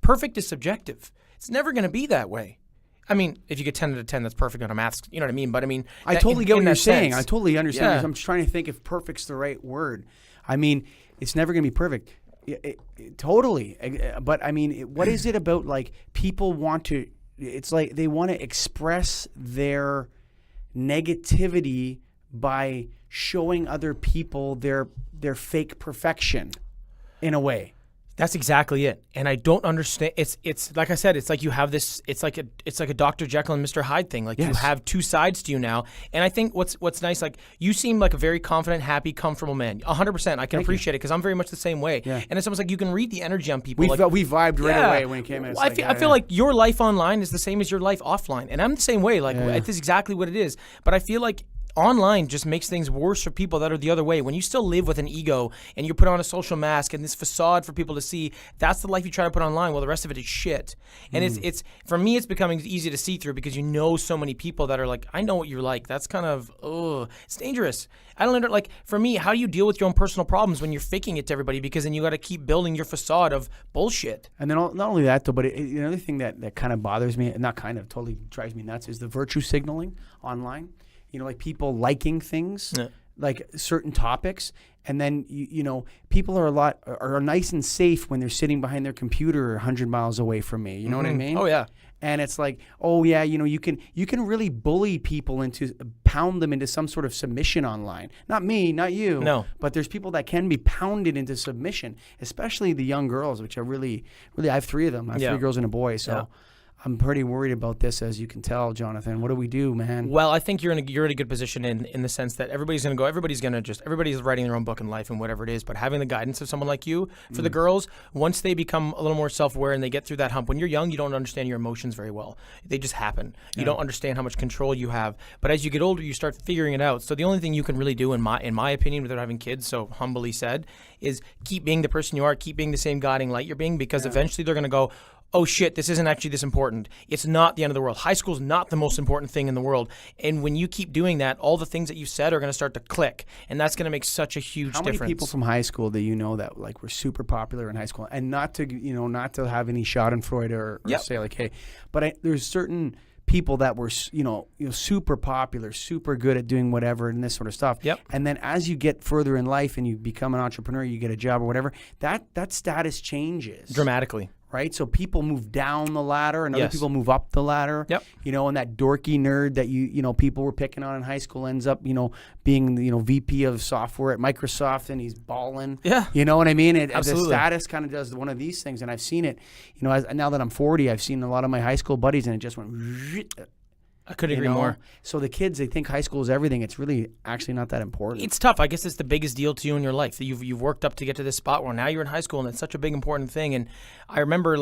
Perfect is subjective. It's never going to be that way. I mean, if you get 10 out of 10, that's perfect on a math. You know what I mean? But I mean, I totally get what you're saying. I totally understand. Yeah. I'm just trying to think if perfect's the right word. I mean, it's never going to be perfect. Totally. But I mean, what is it about like people want to, it's like they want to express their negativity by showing other people their fake perfection in a way. That's exactly it. And I don't understand. It's like I said, it's like you have this, it's like a Dr. Jekyll and Mr. Hyde thing. Like you have two sides to you now. And I think what's nice, like you seem like a very confident, happy, comfortable man. 100%. I can appreciate it because I'm very much the same way. Yeah. And it's almost like you can read the energy on people. We vibed right away when it came in. I feel like your life online is the same as your life offline. And I'm the same way. Like it's exactly what it is. But I feel like online just makes things worse for people that are the other way. When you still live with an ego and you put on a social mask and this facade for people to see, that's the life you try to put online. Well, the rest of it is shit. And it's for me, it's becoming easy to see through because you know so many people that are like, I know what you're like. That's kind of, it's dangerous. I don't know, like for me, how do you deal with your own personal problems when you're faking it to everybody? Because then you got to keep building your facade of bullshit. And then not only that though, but another thing that kind of bothers me, not kind of, totally drives me nuts, is the virtue signaling online. You know, like people liking things, like certain topics, and then people are nice and safe when they're sitting behind their computer 100 miles away from me. You know what I mean? Oh yeah. And it's like, oh yeah, you can really bully people pound them into some sort of submission online. Not me, not you. No. But there's people that can be pounded into submission, especially the young girls, which are really, I have 3 of them. I have 3 girls and a boy, so. Yeah. I'm pretty worried about this, as you can tell, Jonathan. What do we do, man? Well, I think you're in a good position in the sense that everybody's writing their own book in life and whatever it is, but having the guidance of someone like you, for the girls, once they become a little more self-aware and they get through that hump, when you're young, you don't understand your emotions very well. They just happen. You don't understand how much control you have. But as you get older, you start figuring it out. So the only thing you can really do, in my opinion, without having kids, so humbly said, is keep being the person you are, keep being the same guiding light you're being, because eventually they're going to go, oh shit, this isn't actually this important. It's not the end of the world. High school's not the most important thing in the world. And when you keep doing that, all the things that you said are going to start to click. And that's going to make such a huge difference. How many people from high school that you know that like were super popular in high school, and not to have any schadenfreude or say like, hey, but there's certain people that were super popular, super good at doing whatever and this sort of stuff. Yep. And then as you get further in life and you become an entrepreneur, you get a job or whatever, that status changes dramatically. Right? So people move down the ladder and other people move up the ladder. Yep. And that dorky nerd that people were picking on in high school ends up, being VP of software at Microsoft, and he's balling. Yeah. You know what I mean? Absolutely. The status kind of does one of these things, and I've seen it. Now that I'm 40, I've seen a lot of my high school buddies, and it just went. I couldn't agree more. So the kids, they think high school is everything. It's really actually not that important. It's tough. I guess it's the biggest deal to you in your life that you've worked up to get to this spot where now you're in high school, and it's such a big important thing. And I remember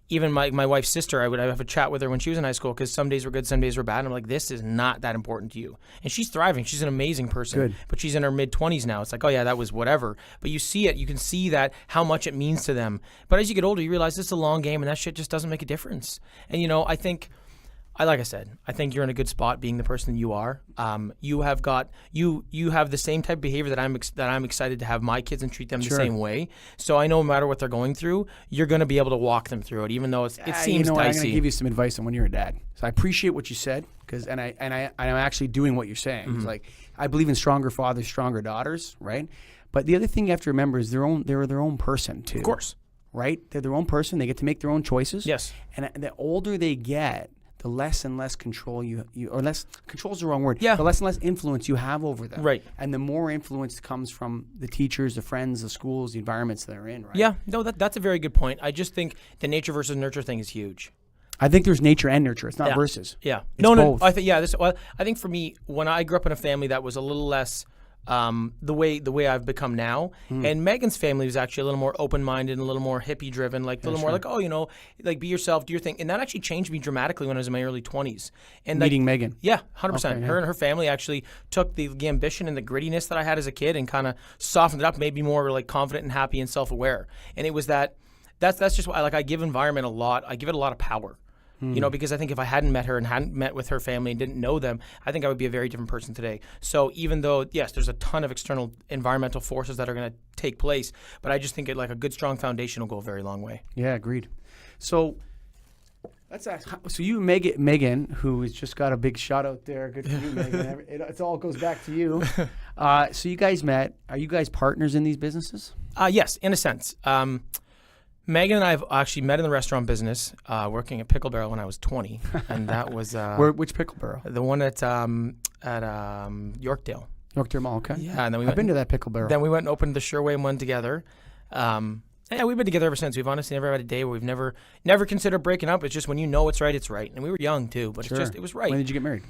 even my wife's sister, I would have a chat with her when she was in high school, because some days were good, some days were bad. And I'm like, this is not that important to you. And she's thriving. She's an amazing person. Good. But she's in her mid-20s now. It's like, oh yeah, that was whatever. But you see it. You can see that how much it means to them. But as you get older, you realize this is a long game, and that shit just doesn't make a difference. And I think... like I said, I think you're in a good spot being the person you are. You have the same type of behavior that I'm excited to have my kids and treat them the same way. So I know no matter what they're going through, you're going to be able to walk them through it, even though it seems dicey. I'm going to give you some advice on when you're a dad. So I appreciate what you said, and I'm actually doing what you're saying. Mm-hmm. It's like I believe in stronger fathers, stronger daughters, right? But the other thing you have to remember is they're their own person too. Of course. right? They're their own person. They get to make their own choices. Yes. And the older they get, the less and less control or less control is the wrong word. Yeah. The less and less influence you have over them. Right. And the more influence comes from the teachers, the friends, the schools, the environments they're in, right? Yeah. No, that's a very good point. I just think the nature versus nurture thing is huge. I think there's nature and nurture. It's not versus. Yeah. It's both. I think I think for me, when I grew up in a family that was a little less the way I've become now, and Megan's family was actually a little more open-minded and a little more hippie-driven, like a little more like, oh, you know, like be yourself, do your thing, and that actually changed me dramatically when I was in my early 20s. And Meeting Meghan. Yeah, 100%. Okay, yeah. Her and her family actually took the ambition and the grittiness that I had as a kid and kind of softened it up, made me more like confident and happy and self-aware. And it was that's just why I give environment a lot. I give it a lot of power. You know, because I think if I hadn't met her and hadn't met with her family and didn't know them, I think I would be a very different person today. So even though, yes, there's a ton of external environmental forces that are going to take place, but I just think like a good, strong foundation will go a very long way. Yeah, agreed. So let's ask. So you, Meghan, who has just got a big shot out there. Good for you, Meghan. It all goes back to you. So you guys met. Are you guys partners in these businesses? Yes, in a sense. Meghan and I have actually met in the restaurant business, working at Pickle Barrel when I was 20, and that was which Pickle Barrel? The one at Yorkdale. Yorkdale Mall. Okay. Yeah, and then I've been to that Pickle Barrel. Then we went and opened the Sherway one together. Yeah, we've been together ever since. We've honestly never had a day where we've never considered breaking up. It's just when you know it's right, it's right. And we were young too, but it was right. When did you get married?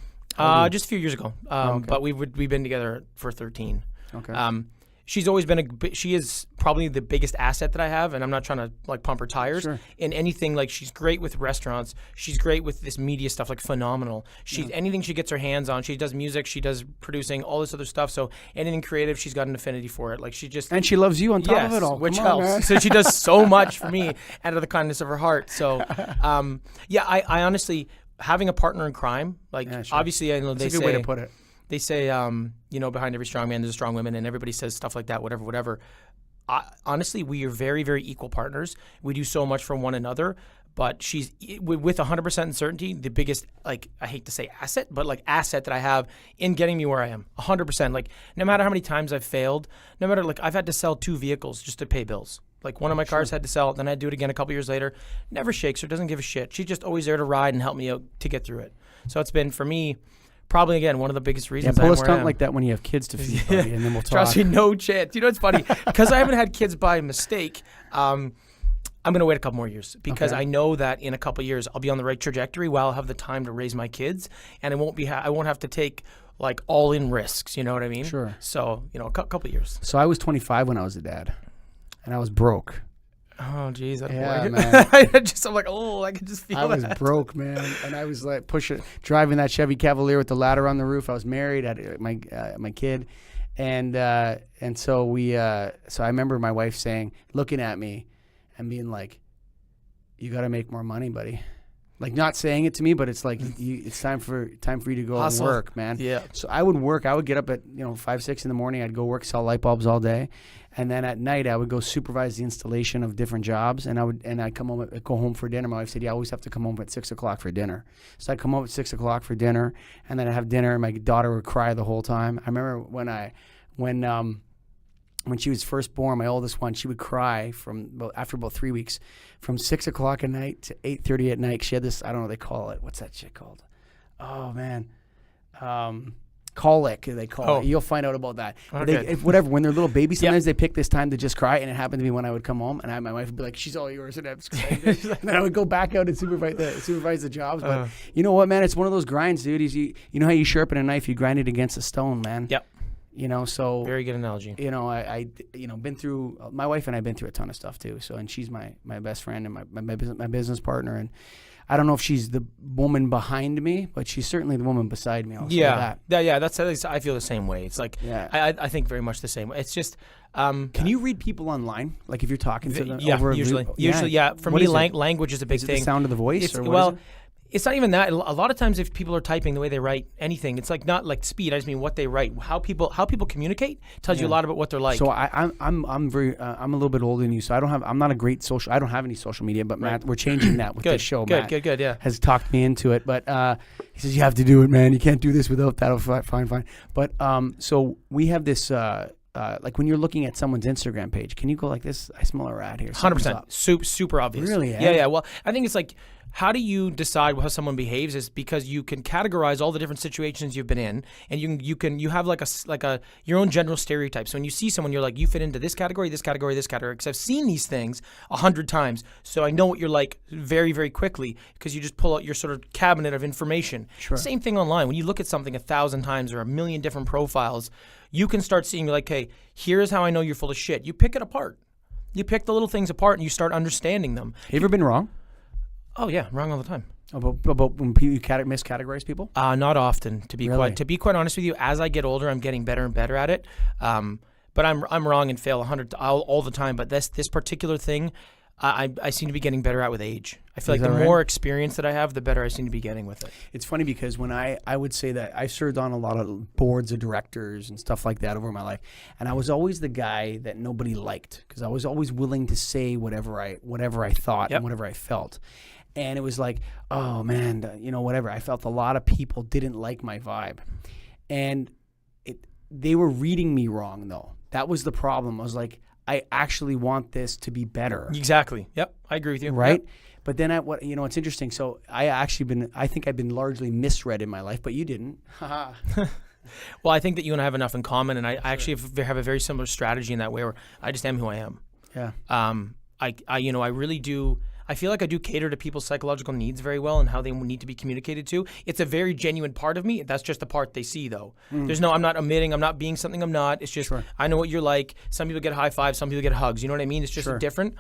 Just a few years ago. Okay. But we've been together for 13. Okay. She's always been she is probably the biggest asset that I have, and I'm not trying to like pump her tires in anything. Like she's great with restaurants, she's great with this media stuff, like phenomenal. Anything she gets her hands on, she does music, she does producing, all this other stuff. So anything creative, she's got an affinity for it. Like and she loves you on top of it all, which helps. Man. So she does so much for me out of the kindness of her heart. So I honestly, having a partner in crime, like obviously I know that's a good way to put it. They say, behind every strong man, there's a strong woman, and everybody says stuff like that, whatever. Honestly, we are very, very equal partners. We do so much for one another, but she's, with 100% certainty, the biggest, like, I hate to say asset, but like asset that I have in getting me where I am, 100%. Like, no matter how many times I've failed, no matter, like, I've had to sell 2 vehicles just to pay bills. Like, one of my cars had to sell, then I'd do it again a couple years later. Never shakes her, doesn't give a shit. She's just always there to ride and help me out to get through it. So it's been, for me, probably, again, one of the biggest reasons. Yeah, pull a stunt like that when you have kids to feed, buddy, and then we'll talk. Trust me, no chance. You know what's funny? Because I haven't had kids by mistake, I'm going to wait a couple more years because I know that in a couple years I'll be on the right trajectory while I'll have the time to raise my kids, and I won't have to take like all in risks. You know what I mean? Sure. So a couple years. So I was 25 when I was a dad, and I was broke. Oh, geez. Yeah, boy. man. I'm like, oh, I could just feel I was broke, man. And I was like driving that Chevy Cavalier with the ladder on the roof. I was married, I had my kid. And so so I remember my wife looking at me and being like, you got to make more money, buddy. Like, not saying it to me, but it's like, it's time for you to go Hustle. and work, man. Yeah. So I would work. I would get up at 5, 6 in the morning. I'd go work, sell light bulbs all day, and then at night I would go supervise the installation of different jobs. And I'd come home, go home for dinner. My wife said, "You always have to come home at 6 o'clock for dinner." So I'd come home at 6 o'clock for dinner, and then I'd have dinner, and my daughter would cry the whole time. I remember when she was first born, my oldest one, she would cry after about 3 weeks, from 6 o'clock at night to 8:30 at night. She had this, I don't know what they call it. What's that shit called? Oh, man. Colic, they call it. You'll find out about that. Okay. Whatever. When they're little babies, sometimes they pick this time to just cry, and it happened to me when I would come home, and my wife would be like, "She's all yours," and I was excited. And then I would go back out and supervise the jobs. But you know what, man? It's one of those grinds, dude. You know how you sharpen a knife? You grind it against a stone, man. Yep. So very good analogy. I been through. My wife and I've been through a ton of stuff too. So, and she's my best friend and my business partner. And I don't know if she's the woman behind me, but she's certainly the woman beside me. I'll say that. Yeah. I feel the same way. It's like I think very much the same way. It's just. Can you read people online? Like if you're talking to them? Usually. For me, language is a big thing. The sound of the voice? It's not even that. A lot of times, if people are typing the way they write anything, it's like not like speed. I just mean what they write. How people communicate tells you a lot about what they're like. So I'm a little bit older than you, so I'm not a great social. I don't have any social media, but Matt, we're changing that with this show. Matt Good. Yeah, has talked me into it, but he says you have to do it, man. You can't do this without that. Fine. But so we have this like when you're looking at someone's Instagram page, can you go like this? I smell a rat here. 100%. Super obvious. Really? Eh? Yeah. Well, I think it's like, how do you decide how someone behaves is because you can categorize all the different situations you've been in, and you have like a your own general stereotype. So when you see someone, you're like, you fit into this category, this category, this category. Because I've seen these things 100 times, so I know what you're like very, very quickly because you just pull out your sort of cabinet of information. Sure. Same thing online. When you look at something 1,000 times or a million different profiles, you can start seeing like, hey, here's how I know you're full of shit. You pick it apart. You pick the little things apart and you start understanding them. Have you ever been wrong? Oh yeah, wrong all the time. About when you miscategorize people? Not often, to be quite honest with you. As I get older, I'm getting better and better at it. But I'm wrong and fail all the time. But this particular thing, I seem to be getting better at with age. I feel like the more experience that I have, the better I seem to be getting with it. It's funny because when I would say that I served on a lot of boards of directors and stuff like that over my life, and I was always the guy that nobody liked because I was always willing to say whatever I thought and whatever I felt. And it was like, oh man, whatever. I felt a lot of people didn't like my vibe, and they were reading me wrong though. That was the problem. I was like, I actually want this to be better. Exactly. Yep, I agree with you. Right. Yep. But then it's interesting. So I think I've been largely misread in my life, but you didn't. Well, I think that you and I have enough in common, and I actually have a very similar strategy in that way where I just am who I am. Yeah. I really do. I feel like I do cater to people's psychological needs very well and how they need to be communicated to. It's a very genuine part of me. That's just the part they see, though. I'm not omitting. I'm not being something I'm not. It's just I know what you're like. Some people get high fives. Some people get hugs. You know what I mean? It's just different.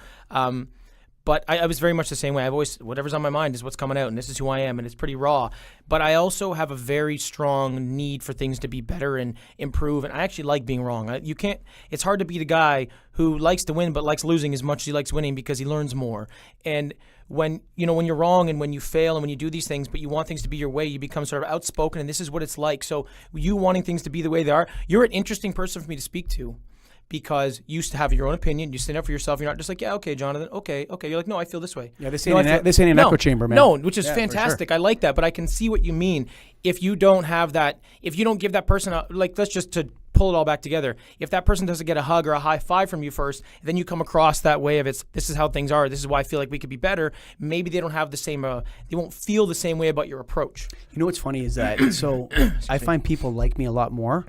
But I was very much the same way. I've always, whatever's on my mind is what's coming out, and this is who I am, and it's pretty raw. But I also have a very strong need for things to be better and improve, and I actually like being wrong. It's hard to be the guy who likes to win but likes losing as much as he likes winning because he learns more. And when you're wrong and when you fail and when you do these things, but you want things to be your way, you become sort of outspoken, and this is what it's like. So you wanting things to be the way they are, you're an interesting person for me to speak to. Because you used to have your own opinion, you stand up for yourself. You're not just like, yeah, okay, Jonathan, okay. You're like, no, I feel this way. Yeah, this ain't an echo chamber, man. No, which is fantastic. Sure. I like that, but I can see what you mean. If you don't have that, if you don't give that person let's just to pull it all back together. If that person doesn't get a hug or a high five from you first, then you come across that way of this is how things are. This is why I feel like we could be better. Maybe they don't have the same. They won't feel the same way about your approach. You know what's funny is that I find people like me a lot more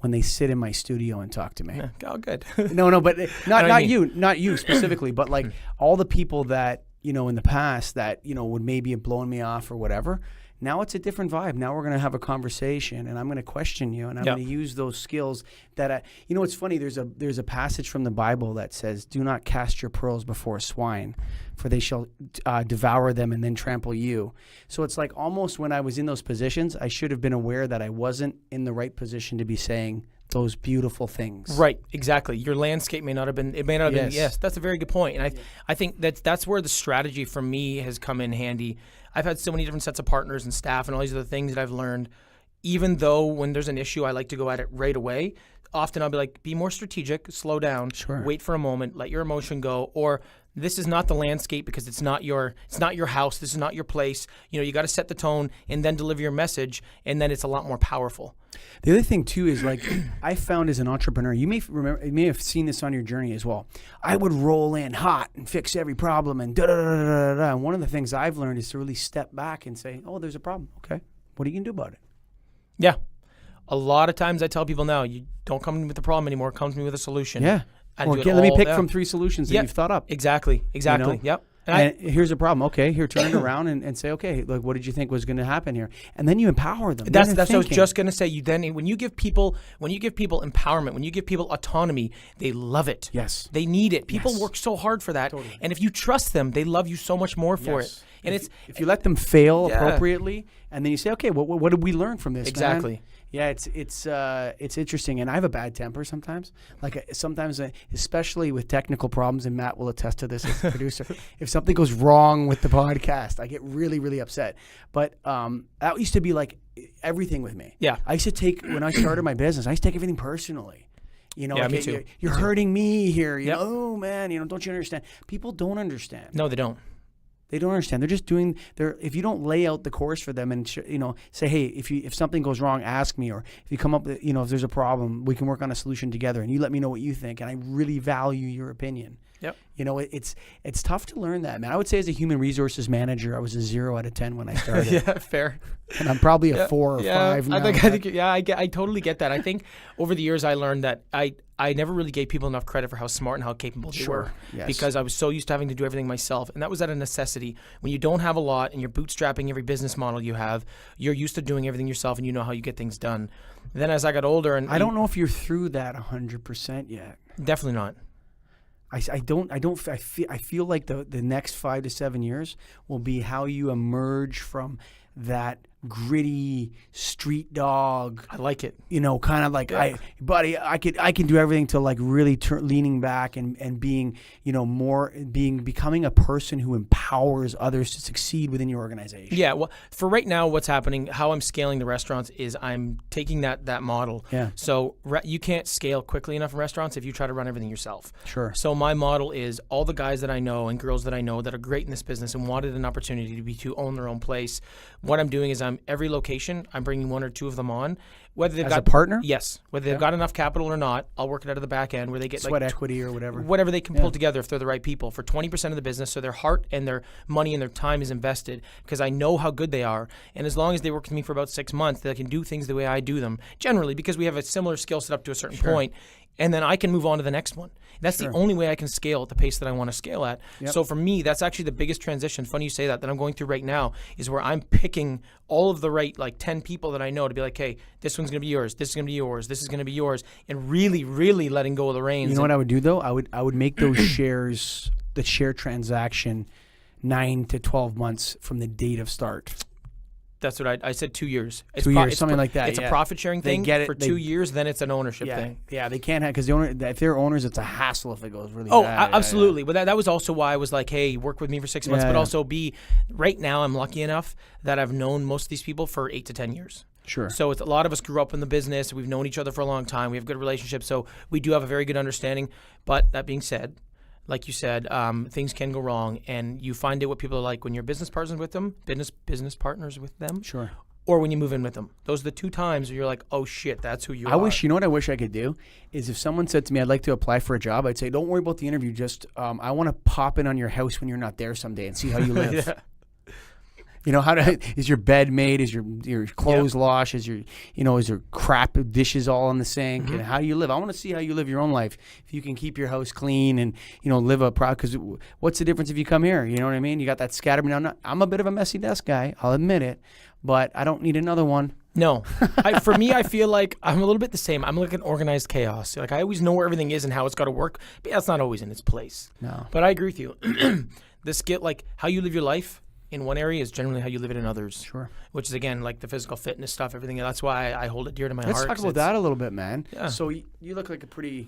when they sit in my studio and talk to me. Oh, good. No, but not you specifically, but like all the people that, in the past that, would maybe have blown me off or whatever. Now it's a different vibe. Now we're going to have a conversation and I'm going to question you and I'm going to use those skills that it's funny. There's a passage from the Bible that says, do not cast your pearls before swine, for they shall devour them and then trample you. So it's like almost when I was in those positions, I should have been aware that I wasn't in the right position to be saying those beautiful things. Right, exactly. Your landscape may not have been, yes, that's a very good point. And I think that's where the strategy for me has come in handy. I've had so many different sets of partners and staff and all these other things that I've learned. Even though when there's an issue, I like to go at it right away. Often I'll be like, be more strategic, slow down, wait for a moment, let your emotion go, or this is not the landscape because it's not your house, this is not your place. You got to set the tone and then deliver your message, and then it's a lot more powerful. The other thing too is like I found as an entrepreneur, you may have seen this on your journey as well. I would roll in hot and fix every problem and da da da da da. And one of the things I've learned is to really step back and say, "Oh, there's a problem. Okay, what are you gonna do about it?" Yeah, a lot of times I tell people now, you don't come to me with the problem anymore. Come to me with a solution. Yeah. Or let me pick from 3 solutions that you've thought up. Exactly. Yep. And here's a problem. Okay, here, turn it around and say, okay, look, what did you think was going to happen here? And then you empower them. That's what I was just going to say. When you give people empowerment, when you give people autonomy, they love it. Yes. They need it. People work so hard for that. Totally. And if you trust them, they love you so much more for it. And if you let them fail appropriately, and then you say, okay, what did we learn from this? Exactly. Man? Yeah, it's interesting, and I have a bad temper sometimes. Like sometimes, especially with technical problems, and Matt will attest to this as a producer. If something goes wrong with the podcast, I get really, really upset. But that used to be like everything with me. Yeah, I used to take when I started my business, I used to take everything personally. Me too. You're hurting me here. You know, oh man, don't you understand? People don't understand. No, they don't. They don't understand. They're just doing if you don't lay out the course for them and say, hey, if something goes wrong, ask me, or if you come up with, if there's a problem, we can work on a solution together, and you let me know what you think, and I really value your opinion. Yep. It's tough to learn that, man. I would say as a human resources manager, I was a 0 out of 10 when I started. Yeah, fair. And I'm probably a 4 or 5 now. I totally get that. I think over the years I learned that I never really gave people enough credit for how smart and how capable they were. Yes. Because I was so used to having to do everything myself. And that was out of necessity. When you don't have a lot and you're bootstrapping every business model you have, you're used to doing everything yourself and you know how you get things done. Then as I got older and I don't know if you're through that 100% yet. Definitely not. I feel like the next 5 to 7 years will be how you emerge from that gritty street dog. I like it. Kind of like, Yeah. I can do everything to like really leaning back and being, becoming a person who empowers others to succeed within your organization. Yeah. Well, for right now, what's happening, how I'm scaling the restaurants is I'm taking that model. Yeah. So you can't scale quickly enough in restaurants if you try to run everything yourself. Sure. So my model is all the guys that I know and girls that I know that are great in this business and wanted an opportunity to own their own place. What I'm doing is every location, I'm bringing 1 or 2 of them on. Whether they've As got a partner? Yes. Whether they've got enough capital or not, I'll work it out of the back end where they get Sweat equity or whatever. Whatever they can pull together if they're the right people for 20% of the business. So their heart and their money and their time is invested because I know how good they are. And as long as they work with me for about 6 months, they can do things the way I do them. Generally, because we have a similar skill set up to a certain point. And then I can move on to the next one. That's the only way I can scale at the pace that I want to scale at. Yep. So for me, that's actually the biggest transition. Funny you say that I'm going through right now is where I'm picking all of the right 10 people that I know to be like, hey, this one's going to be yours. This is going to be yours. This is going to be yours. And really, really letting go of the reins. You know what I would do though? I would make those shares, the share transaction, 9 to 12 months from the date of start. That's what I said 2 years. It's 2 years, something like that. It's a profit sharing They thing get it, for 2 years, then it's an ownership thing. Yeah, they can't have, because if they're owners, it's a hassle if it goes really Oh, bad. absolutely. But that was also why I was like, hey, work with me for 6 months. But also right now I'm lucky enough that I've known most of these people for 8 to 10 years. Sure. So it's a lot of us grew up in the business. We've known each other for a long time. We have good relationships. So we do have a very good understanding. But that being said, like you said, things can go wrong. And you find out what people are like when you're business partners with them, business partners with them. Sure. Or when you move in with them. Those are the 2 times where you're like, oh shit, that's who you are. You know what I wish I could do? Is if someone said to me, I'd like to apply for a job, I'd say, don't worry about the interview. Just, I want to pop in on your house when you're not there someday and see how you live. Yeah. Is your bed made? Is your clothes washed? Is your crap dishes all in the sink? And how do you live? I want to see how you live your own life. If you can keep your house clean and, live because what's the difference if you come here? You know what I mean? You got that scatterbrain. I'm a bit of a messy desk guy. I'll admit it, but I don't need another one. No. For me, I feel like I'm a little bit the same. I'm like an organized chaos. Like I always know where everything is and how it's got to work, but that's not always in its place. No. But I agree with you. The skill, like how you live your life in one area is generally how you live it in others. Sure. Which is, again, like the physical fitness stuff, everything. That's why I hold it dear to my heart. Let's talk about that a little bit, man. Yeah. So you look like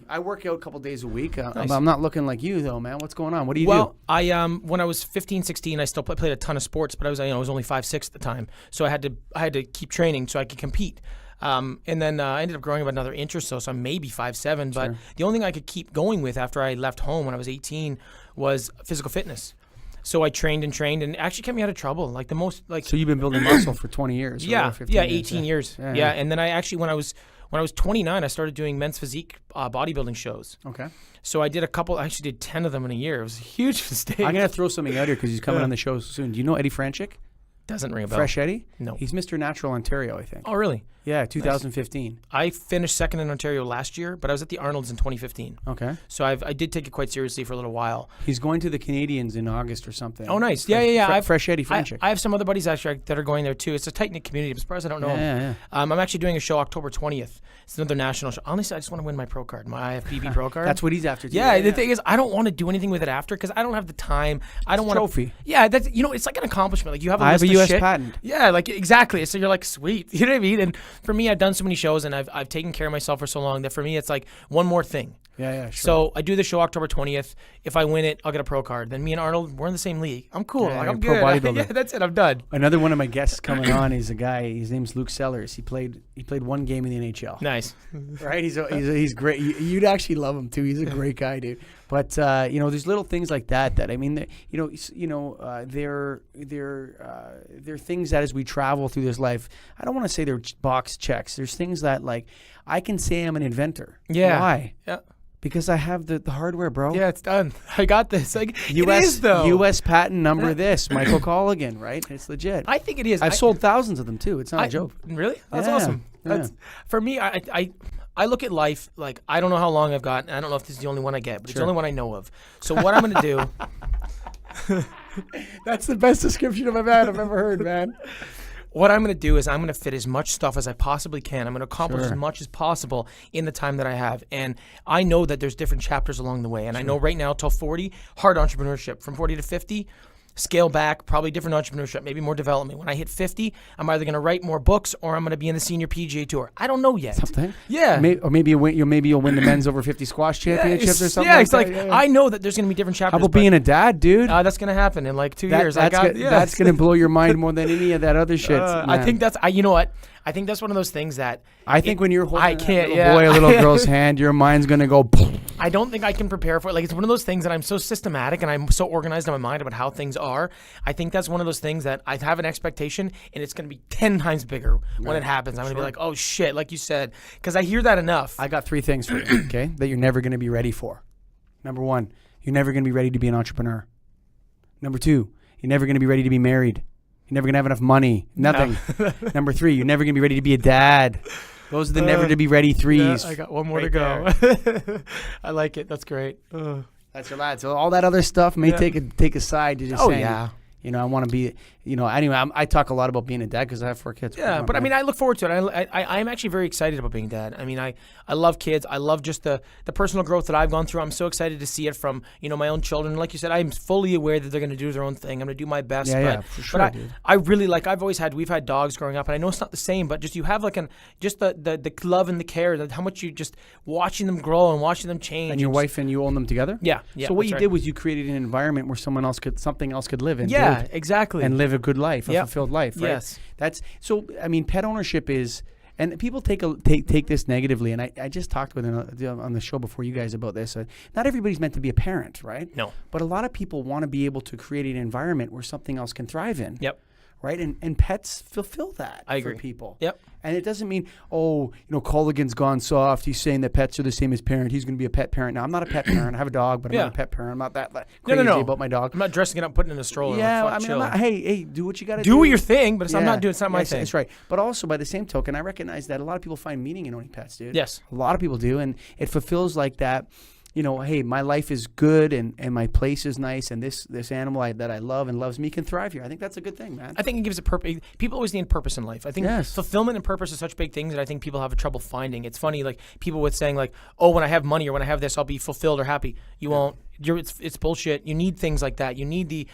I work out a couple days a week. Nice. I'm not looking like you, though, man. What's going on? What do you do? Well, I when I was 15, 16, I still played a ton of sports, but I was only 5'6" at the time. So I had to keep training so I could compete. And then I ended up growing about another inch or so I'm maybe 5'7". But the only thing I could keep going with after I left home when I was 18 was physical fitness. So I trained and it actually kept me out of trouble. Like the most like. So you've been building muscle for 20 years. Yeah, 15 18 years. Yeah, and then I actually when I was 29, I started doing men's physique bodybuilding shows. Okay. So I actually did 10 of them in a year. It was a huge mistake. I'm gonna throw something out here because he's coming on the show soon. Do you know Eddie Franchik? Doesn't ring a bell. Fresh Eddie? No. He's Mr. Natural Ontario, I think. Oh, really? Yeah, 2015. I finished second in Ontario last year, but I was at the Arnold's in 2015. Okay. So I did take it quite seriously for a little while. He's going to the Canadians in August or something. Oh, nice. Yeah. Fresh Eddie Franchik. I have some other buddies actually that are going there too. It's a tight-knit community. I'm surprised I don't know him. Yeah. I'm actually doing a show October 20th. It's another national show. Honestly, I just want to win my pro card, my IFBB pro card. That's what he's after too. Yeah, the thing is, I don't want to do anything with it after because I don't have the time. I don't want trophy. Yeah, that's it's like an accomplishment. Like you have a I list have a of US shit. patent. Yeah, like exactly. So you're like, sweet. You know what I mean? And for me, I've done so many shows and I've taken care of myself for so long that for me, it's like one more thing. Yeah, sure. So I do the show October 20th. If I win it, I'll get a pro card. Then me and Arnold, we're in the same league. I'm cool. Yeah, like, you're I'm a pro good. bodybuilder. Yeah, that's it. I'm done. Another one of my guests coming on is a guy. His name's Luke Sellers. He played one game in the NHL. Nice. Right? He's great. You'd actually love him too. He's a great guy, dude. But there's little things like that I mean, they're things that as we travel through this life, I don't want to say they're box checks. There's things that like I can say I'm an inventor. Yeah. Why? Yeah. Because I have the hardware, bro. Yeah, it's done. I got this. Like, US, it is, though. U.S. patent number this, Michael Colligan, right? It's legit. I think it is. I've sold thousands of them, too. It's not a joke. Really? That's Yeah, awesome. yeah. For me, I look at life like I don't know how long I've got, and I don't know if this is the only one I get, but it's the only one I know of. So what I'm going to do... That's the best description I've ever heard, man. What I'm going to do is I'm going to fit as much stuff as I possibly can. I'm going to accomplish Sure. as much as possible in the time that I have. And I know that there's different chapters along the way. And I know right now till 40, hard entrepreneurship. From 40 to 50, scale back, probably different entrepreneurship, maybe more development. When I hit 50, I'm either going to write more books or I'm going to be in the senior PGA Tour. I don't know yet. Something? Yeah. Maybe you'll win the men's over 50 squash championships or something. Yeah, like it's like, that. I know that there's going to be different chapters. How about being a dad, dude? That's going to happen in like 2 years. That's going to blow your mind more than any of that other shit. I think that's, you know what? I think that's one of those things that I think when you're holding can't, a boy, a little girl's hand, your mind's going to go. I don't think I can prepare for it. Like, it's one of those things that I'm so systematic and I'm so organized in my mind about how things are. I think that's one of those things that I have an expectation and it's going to be 10 times bigger when it happens. I'm going to be like, oh shit, like you said, because I hear that enough. I got 3 things for you, okay, that you're never going to be ready for. Number 1, you're never going to be ready to be an entrepreneur. Number 2, you're never going to be ready to be married. You're never going to have enough money. Nothing. No. Number 3, you're never going to be ready to be a dad. Those are the never to be ready 3s. Yeah, I got one more to right go. I like it. That's great. That's your lad. So all that other stuff may take aside to just saying, yeah. I want to be, anyway, I talk a lot about being a dad because I have 4 kids. Yeah, but I mean, I look forward to it. I'm actually very excited about being dad. I mean, I love kids. I love just the personal growth that I've gone through. I'm so excited to see it from, my own children. Like you said, I'm fully aware that they're going to do their own thing. I'm going to do my best. Yeah, for sure, but dude. I really we've had dogs growing up, and I know it's not the same, but just you have like just the love and the care, that how much you just watching them grow and watching them change. And your wife and you own them together? Yeah. So what you did was you created an environment where something else could live in. Yeah, build, exactly. And live a good life, a fulfilled life, right? Yes. That's so. I mean, pet ownership is, and people take this negatively. And I just talked with him on the show before you guys about this. Not everybody's meant to be a parent, right? No. But a lot of people want to be able to create an environment where something else can thrive in. Yep. Right, and pets fulfill that for people. Yep. And it doesn't mean, Colligan's gone soft. He's saying that pets are the same as parents. He's going to be a pet parent. Now, I'm not a pet parent. I have a dog, but I'm not a pet parent. I'm not that crazy about my dog. I'm not dressing it up, putting it in a stroller. Yeah, like, I mean, chill. hey, do what you got to do. Do your thing, but I'm not doing. It's not my thing. That's right. But also, by the same token, I recognize that a lot of people find meaning in owning pets, dude. Yes. A lot of people do, and it fulfills like that. Hey, my life is good and my place is nice, and this animal that I love and loves me can thrive here. I think that's a good thing, man. I think it gives a purpose. People always need purpose in life. I think fulfillment and purpose are such big things that I think people have trouble finding. It's funny, like people with saying like, oh, when I have money or when I have this, I'll be fulfilled or happy. You won't. It's bullshit. You need things like that. You need the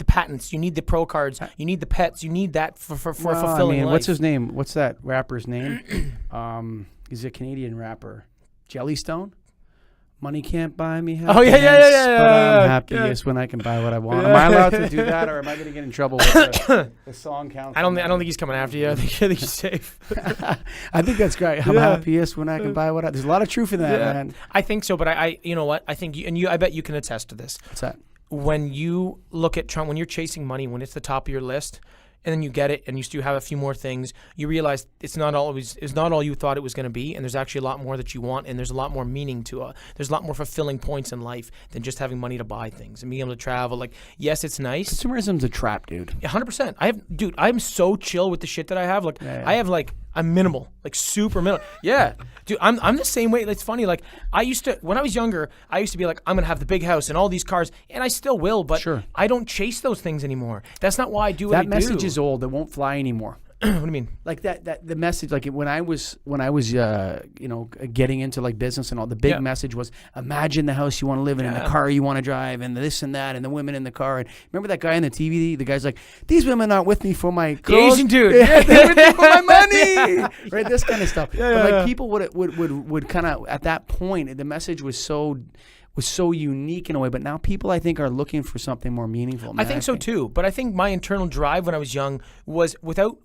patents. You need the pro cards. You need the pets. You need that for a fulfilling life. What's his name? What's that rapper's name? He's a Canadian rapper. Jellystone? Money can't buy me happiness. Oh, yeah. But I'm happiest when I can buy what I want. Am I allowed to do that, or am I going to get in trouble with the song council? I don't think he's coming after you. I think he's safe. I think that's great. I'm happiest when I can buy what I... There's a lot of truth in that, man. I think so, but I you know what? I think I bet you can attest to this. What's that? When you look at when you're chasing money, when it's the top of your list, and then you get it, and you still have a few more things, you realize it's not all you thought it was going to be, and there's actually a lot more that you want, and there's a lot more meaning to it. There's a lot more fulfilling points in life than just having money to buy things and being able to travel. Like, yes, it's nice. Consumerism's a trap, dude. 100%. I'm so chill with the shit that I have. Like, I have I'm minimal, like super minimal. Yeah, dude, I'm the same way. It's funny. Like when I was younger, I used to be like, I'm gonna have the big house and all these cars, and I still will, but I don't chase those things anymore. That's not why I do what I do. That message is old. It won't fly anymore. What do you mean? Like that the message, like when I was getting into like business and all, the big message was imagine the house you want to live in and the car you want to drive and this and that and the women in the car. And remember that guy on the TV? The guy's like, these women aren't with me for my clothes. Asian dude. They're with me for my money. Right? This kind of stuff. But like people would kind of, at that point, the message was so unique in a way, but now people, I think, are looking for something more meaningful. Man. I think so too, but I think my internal drive when I was young was without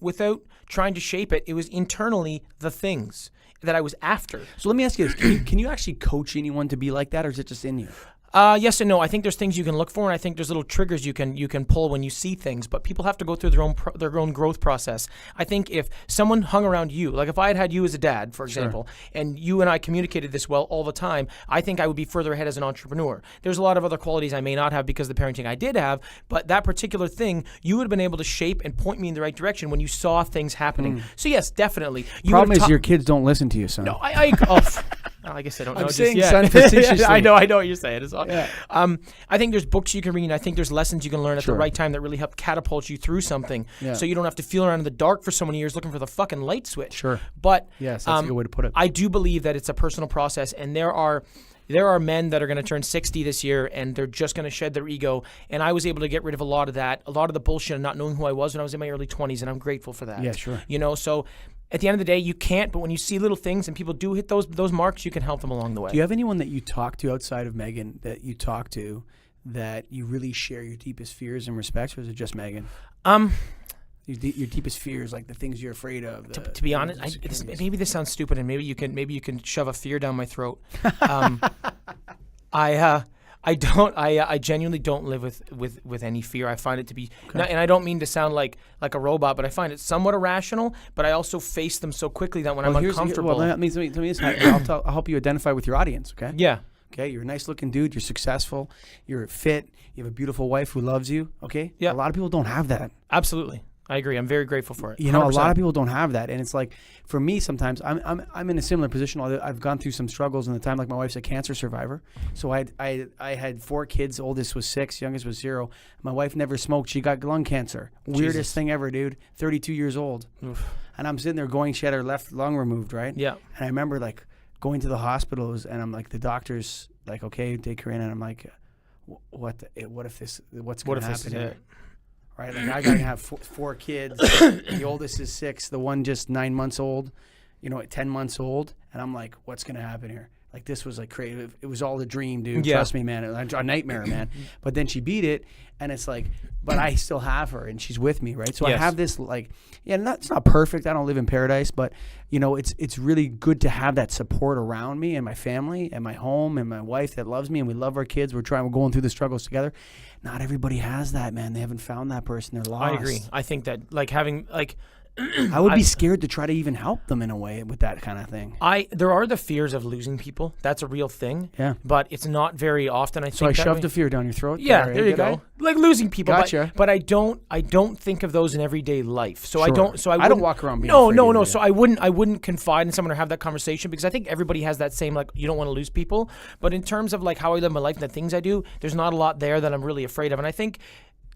trying to shape it. It was internally the things that I was after. So let me ask you this: Can you actually coach anyone to be like that, or is it just in you? Yes and no. I think there's things you can look for, and I think there's little triggers you can pull when you see things. But people have to go through their own growth process. I think if someone hung around you, like if I had you as a dad, for example, and you and I communicated this well all the time, I think I would be further ahead as an entrepreneur. There's a lot of other qualities I may not have because of the parenting I did have, but that particular thing, you would have been able to shape and point me in the right direction when you saw things happening. So yes, definitely. Problem is your kids don't listen to you, son. No, I guess I don't know. I'm saying son facetiously. I know what you're saying. Yeah. I think there's books you can read. I think there's lessons you can learn at the right time that really help catapult you through something. Yeah. So you don't have to feel around in the dark for so many years looking for the fucking light switch. Sure. But yes, that's a good way to put it. I do believe that it's a personal process, and there are men that are going to turn 60 this year, and they're just going to shed their ego. And I was able to get rid of a lot of that, a lot of the bullshit and not knowing who I was when I was in my early 20s, and I'm grateful for that. Yeah, sure. So at the end of the day, you can't, but when you see little things and people do hit those marks, you can help them along the way. Do you have anyone that you talk to outside of Meghan that you really share your deepest fears and respects, or is it just Meghan? Your deepest fears, like the things you're afraid of. To be honest, maybe this sounds stupid, and maybe you can shove a fear down my throat. I genuinely don't live with any fear. I find it to be, and I don't mean to sound like a robot, but I find it somewhat irrational. But I also face them so quickly that when I'm uncomfortable. Let me I'll help you identify with your audience. Okay. Yeah. Okay, you're a nice looking dude, you're successful, you're fit, you have a beautiful wife who loves you, okay? Yeah. A lot of people don't have that. Absolutely. I agree. I'm very grateful for it. 100%. You know, a lot of people don't have that. And it's like, for me sometimes, I'm in a similar position. I've gone through some struggles in the time, like my wife's a cancer survivor. So I had 4 kids, oldest was 6, youngest was 0. My wife never smoked, she got lung cancer. Weirdest thing ever, dude. 32 years old. Oof. And I'm sitting there going, she had her left lung removed, right? Yeah. And I remember like going to the hospitals, and I'm like, the doctor's like, okay, take her in, and I'm like, what's going to happen here? Right, like I gotta have 4 kids. The oldest is 6. The one just 9 months old, 10 months old, and I'm like, what's gonna happen here? Like this was like crazy. It was all a dream, dude. Yeah. Trust me, man. A nightmare, man. But then she beat it, and it's like, but I still have her, and she's with me, right? So I have this like, it's not perfect. I don't live in paradise, but it's really good to have that support around me and my family and my home and my wife that loves me, and we love our kids. We're going through the struggles together. Not everybody has that, man. They haven't found that person. They're lost. I agree. I think that like having like. I would be scared to try to even help them in a way with that kind of thing. There are the fears of losing people. That's a real thing. Yeah. But it's not very often. So I shoved a fear down your throat. Yeah, there you go. Like losing people. Gotcha. But I don't think of those in everyday life. So sure. I don't walk around being No. So I wouldn't confide in someone or have that conversation, because I think everybody has that same, like, you don't want to lose people. But in terms of like how I live my life and the things I do, there's not a lot there that I'm really afraid of. And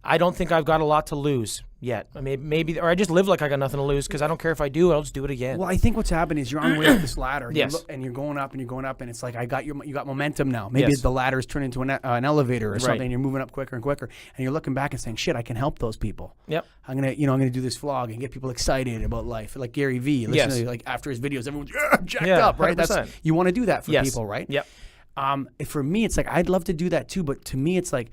I don't think I've got a lot to lose yet. Maybe, or I just live like I got nothing to lose, because I don't care if I do, I'll just do it again. Well, I think what's happening is you're on the way up this ladder, and you're going up and you're going up, and it's like you got momentum now. Maybe the ladder's turned into an elevator or something, and you're moving up quicker and quicker, and you're looking back and saying, "Shit, I can help those people." Yep. I'm gonna do this vlog and get people excited about life, like Gary Vee. Listen to, like, after his videos, everyone's jacked up, right? 100%. You want to do that for people, right? Yep. For me, it's like I'd love to do that too, but to me, it's like,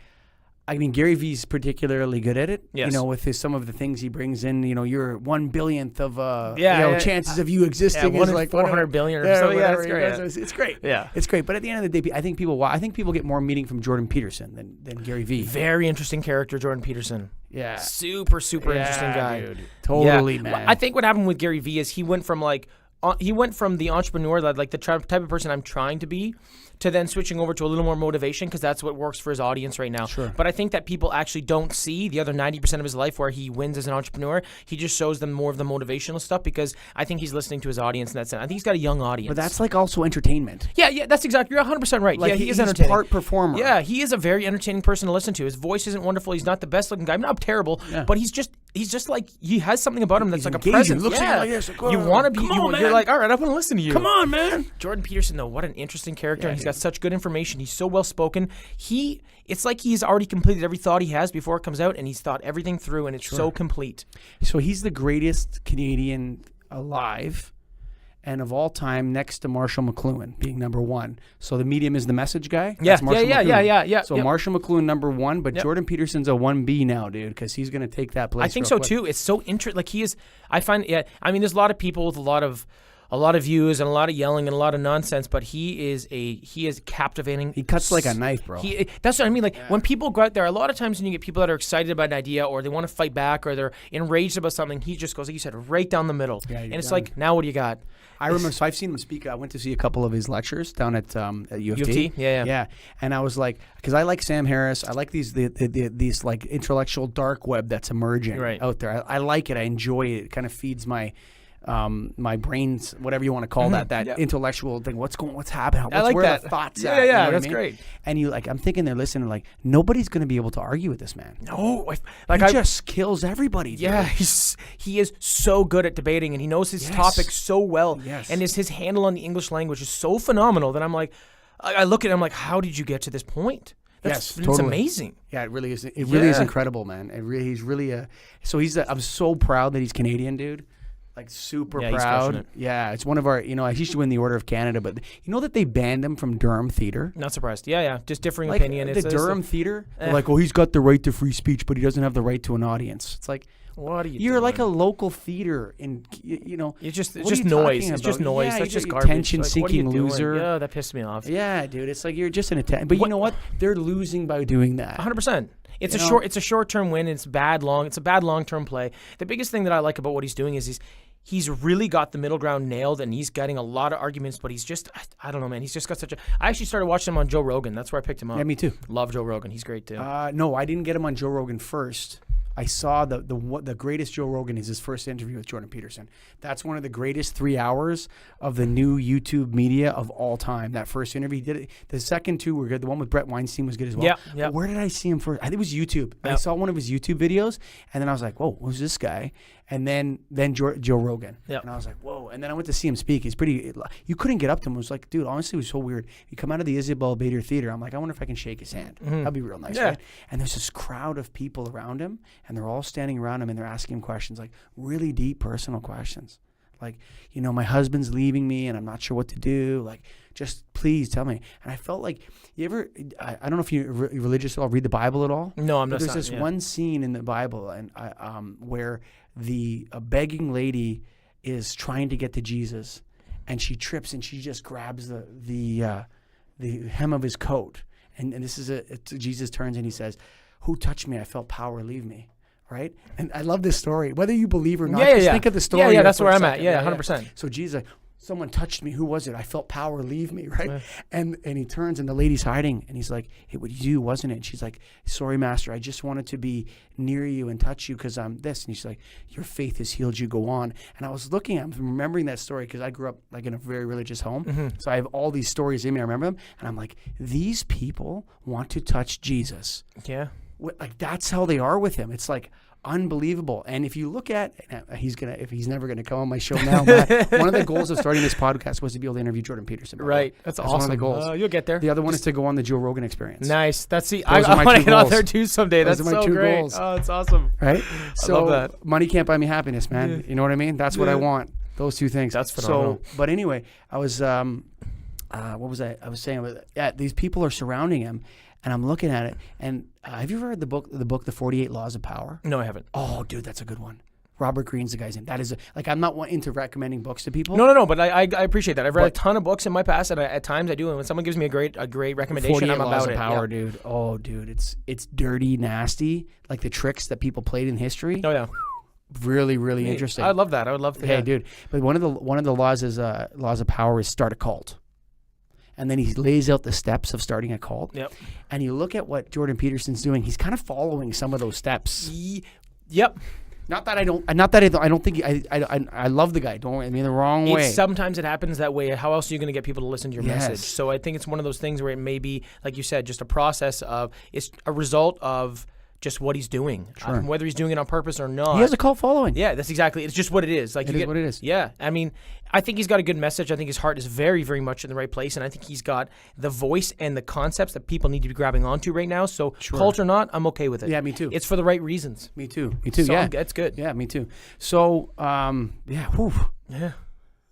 I mean, Gary Vee's particularly good at it. Yes. With some of the things he brings in. Your 1/1000th of chances of you existing is like 400 billion or something. Whatever. It's great. Yeah, it's great. But at the end of the day, I think people get more meaning from Jordan Peterson than Gary Vee. Very interesting character, Jordan Peterson. Yeah, super interesting guy. Dude. Totally, man. I think what happened with Gary Vee is he went from the entrepreneur, like the type of person I'm trying to be, to then switching over to a little more motivation, because that's what works for his audience right now. Sure. But I think that people actually don't see the other 90% of his life where he wins as an entrepreneur. He just shows them more of the motivational stuff, because I think he's listening to his audience in that sense. I think he's got a young audience. But that's like also entertainment. Yeah, that's exactly. You're 100% right. Like, yeah, he is he's entertaining. Part performer. Yeah, he is a very entertaining person to listen to. His voice isn't wonderful. He's not the best looking guy. I'm not terrible, but he's just he's just like, he has something about him that's like engaging. a presence. Looks at you Yeah. like this, like, You want to be, come on, you're man. like, all right, I want to listen to you. Come on, man. Jordan Peterson, though, what an interesting character. Yeah, and he's got such good information. He's so well spoken. It's like he's already completed every thought he has before it comes out, and he's thought everything through, and it's so complete. So he's the greatest Canadian alive, and of all time, next to Marshall McLuhan being number one. So the medium is the message guy. Yeah, That's Marshall McLuhan. yeah. So Marshall McLuhan number one, but Jordan Peterson's a 1B now, dude, because he's going to take that place. I think so too. It's so interesting. Like he is, I find. Yeah, I mean, there's a lot of people with a lot of views and a lot of yelling and a lot of nonsense, but he is captivating. He cuts like a knife, bro. That's what I mean. Like when people go out there, a lot of times when you get people that are excited about an idea or they want to fight back or they're enraged about something, he just goes, like you said, right down the middle. Yeah, and it's like, now what do you got? I remember, so I've seen him speak. I went to see a couple of his lectures down at U of T. Yeah. And I was like, because I like Sam Harris. I like these like intellectual dark web that's emerging out there. I like it. I enjoy it. It kind of feeds my brain's, whatever you want to call that intellectual thing. What's happening? I like where that. The thoughts Yeah, at, you know that's what I mean? great. And I'm thinking they're listening, like, nobody's going to be able to argue with this man. No, He just kills everybody. Dude. Yeah, he is so good at debating, and he knows his topic so well. Yes. And his handle on the English language is so phenomenal that I'm like, I look at him like, how did you get to this point? It's amazing. Yeah, it really is. It really is incredible, man. He's really I'm so proud that he's Canadian, dude. Like super proud. Yeah, it's one of our. I used to win the Order of Canada, but you know that they banned him from Durham Theatre. Not surprised. Yeah, just differing like, opinion. The Durham Theatre. They're like, oh, he's got the right to free speech, but he doesn't have the right to an audience. It's like, what are you? You're doing? like a local theater, in It's just noise. It's just noise. Yeah, that's just garbage. Attention-seeking loser. Yeah, that pissed me off. Yeah, dude. It's like you're just an attention. But you know what? They're losing by doing that. 100%. It's a short-term win. It's a bad long-term play. The biggest thing that I like about what he's doing is he's really got the middle ground nailed, and he's getting a lot of arguments, but he's just, I don't know, man. He's just got such a... I actually started watching him on Joe Rogan. That's where I picked him up. Yeah, me too. Love Joe Rogan. He's great, too. No, I didn't get him on Joe Rogan first. I saw the greatest Joe Rogan is his first interview with Jordan Peterson. That's one of the greatest 3 hours of the new YouTube media of all time. That first interview, he did it. The second two were good. The one with Brett Weinstein was good as well. Yeah. But where did I see him first? I think it was YouTube. Yep. I saw one of his YouTube videos, and then I was like, whoa, who's this guy? And then Joe Rogan. Yep. And I was like, whoa. And then I went to see him speak. He's pretty... You couldn't get up to him. It was like, dude, honestly, it was so weird. You come out of the Isabel Bader Theater. I'm like, I wonder if I can shake his hand. That'd be real nice, right? And there's this crowd of people around him, and they're all standing around him, and they're asking him questions, like really deep personal questions. Like, my husband's leaving me, and I'm not sure what to do. Like, just please tell me. And I felt like, I don't know if you're religious at all, read the Bible at all? No, I'm not. There's this one scene in the Bible and where a begging lady is trying to get to Jesus, and she trips and she just grabs the hem of his coat, and this is Jesus turns and he says, "Who touched me? I felt power leave me." Right? And I love this story, whether you believe or not. Just think of the story. Yeah, that's where I'm at. Yeah, 100%. So Jesus, someone touched me. Who was it? I felt power leave me, right? And he turns, and the lady's hiding, and he's like, "It was you, wasn't it?" And she's like, "Sorry, Master. I just wanted to be near you and touch you because I'm this." And he's like, "Your faith has healed you. Go on." And I was remembering that story because I grew up like in a very religious home, so I have all these stories in me. I remember them, and I'm like, these people want to touch Jesus. Yeah. Like that's how they are with him. It's like unbelievable. And if you look at, if he's never gonna come on my show now, but one of the goals of starting this podcast was to be able to interview Jordan Peterson. Right, that's awesome. One of the goals. You'll get there. The other one is to go on the Joe Rogan Experience. Nice. I want to get on there too someday. Those That's are my so two great. goals. Oh, it's awesome. Right. I love that. Money can't buy me happiness, man. Yeah. You know what I mean? That's what I want. Those two things. That's phenomenal. So, but anyway, I was what was I was saying? These people are surrounding him. And I'm looking at it, and have you ever read the book, The 48 Laws of Power? No, I haven't. Oh, dude, that's a good one. Robert Greene's the guy's name. That is I'm not into recommending books to people. No, but I appreciate that. I've read a ton of books in my past, and at times I do. And when someone gives me a great recommendation, I'm about Laws it. of Power, dude. Oh, dude, it's dirty, nasty, like the tricks that people played in history. Oh yeah. Really, really interesting. I love that. I would love to. Hey, dude, but one of the laws of power is start a cult. And then he lays out the steps of starting a cult. Yep. And you look at what Jordan Peterson's doing. He's kind of following some of those steps. Yep. I love the guy. Don't I mean the wrong way. Sometimes it happens that way. How else are you going to get people to listen to your message? So I think it's one of those things where it may be, like you said, just a process of, it's a result of just what he's doing, Sure. whether he's doing it on purpose or not. He has a cult following. Yeah, that's exactly. It's just what it is. Like It is what it is. Yeah, I mean, I think he's got a good message. I think his heart is very, very much in the right place, and I think he's got the voice and the concepts that people need to be grabbing onto right now. So, cult or not, I'm okay with it. Yeah, me too. It's for the right reasons. Me too. Me too. So Yeah, that's good. yeah, me too. So, yeah, whew. Yeah.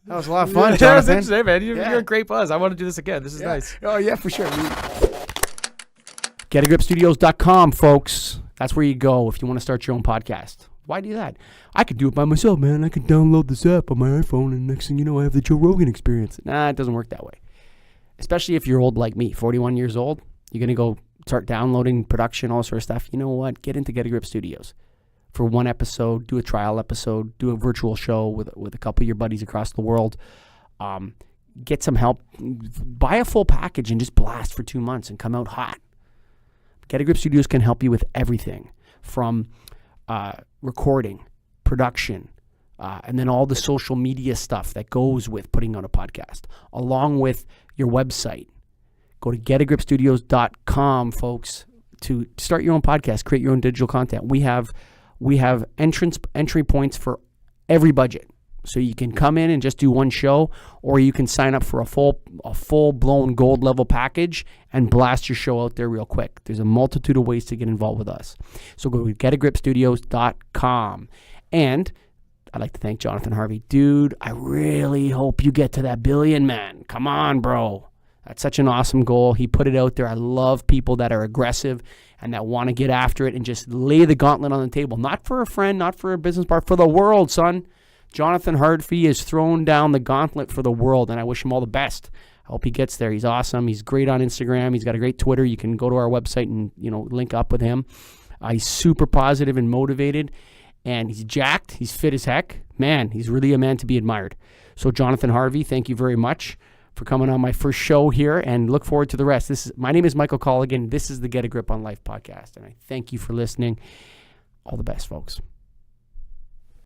That was a lot of fun, That was Jonathan. interesting, man. You're Yeah. a great buzz. I want to do this again. This is nice. Oh, yeah, for sure. GetAGripStudios.com, folks. That's where you go if you want to start your own podcast. Why do that? I could do it by myself, man. I could download this app on my iPhone, and next thing you know, I have the Joe Rogan experience. Nah, it doesn't work that way. Especially if you're old like me, 41 years old. You're going to go start downloading production, all sort of stuff. You know what? Get into Get a Grip Studios. For one episode, do a trial episode, do a virtual show with a couple of your buddies across the world. Get some help. Buy a full package and just blast for 2 months and come out hot. Get a Grip Studios can help you with everything from recording, production, and then all the social media stuff that goes with putting on a podcast, along with your website. Go to getagripstudios.com, folks, to start your own podcast, create your own digital content. We have entry points for every budget. So you can come in and just do one show, or you can sign up for a full-blown gold level package and blast your show out there real quick. There's a multitude of ways to get involved with us. So go to getagripstudios.com. And I'd like to thank Jonathan Harvey. Dude, I really hope you get to that billion, man. Come on, bro. That's such an awesome goal. He put it out there. I love people that are aggressive and that want to get after it and just lay the gauntlet on the table. Not for a friend, not for a business partner, for the world, son. Jonathan Harvey has thrown down the gauntlet for the world, and I wish him all the best. I hope he gets there. He's awesome. He's great on Instagram. He's got a great Twitter. You can go to our website and link up with him. He's super positive and motivated, and he's jacked. He's fit as heck. Man, he's really a man to be admired. So Jonathan Harvey, thank you very much for coming on my first show here, and look forward to the rest. My name is Michael Colligan. This is the Get a Grip on Life podcast, and I thank you for listening. All the best, folks.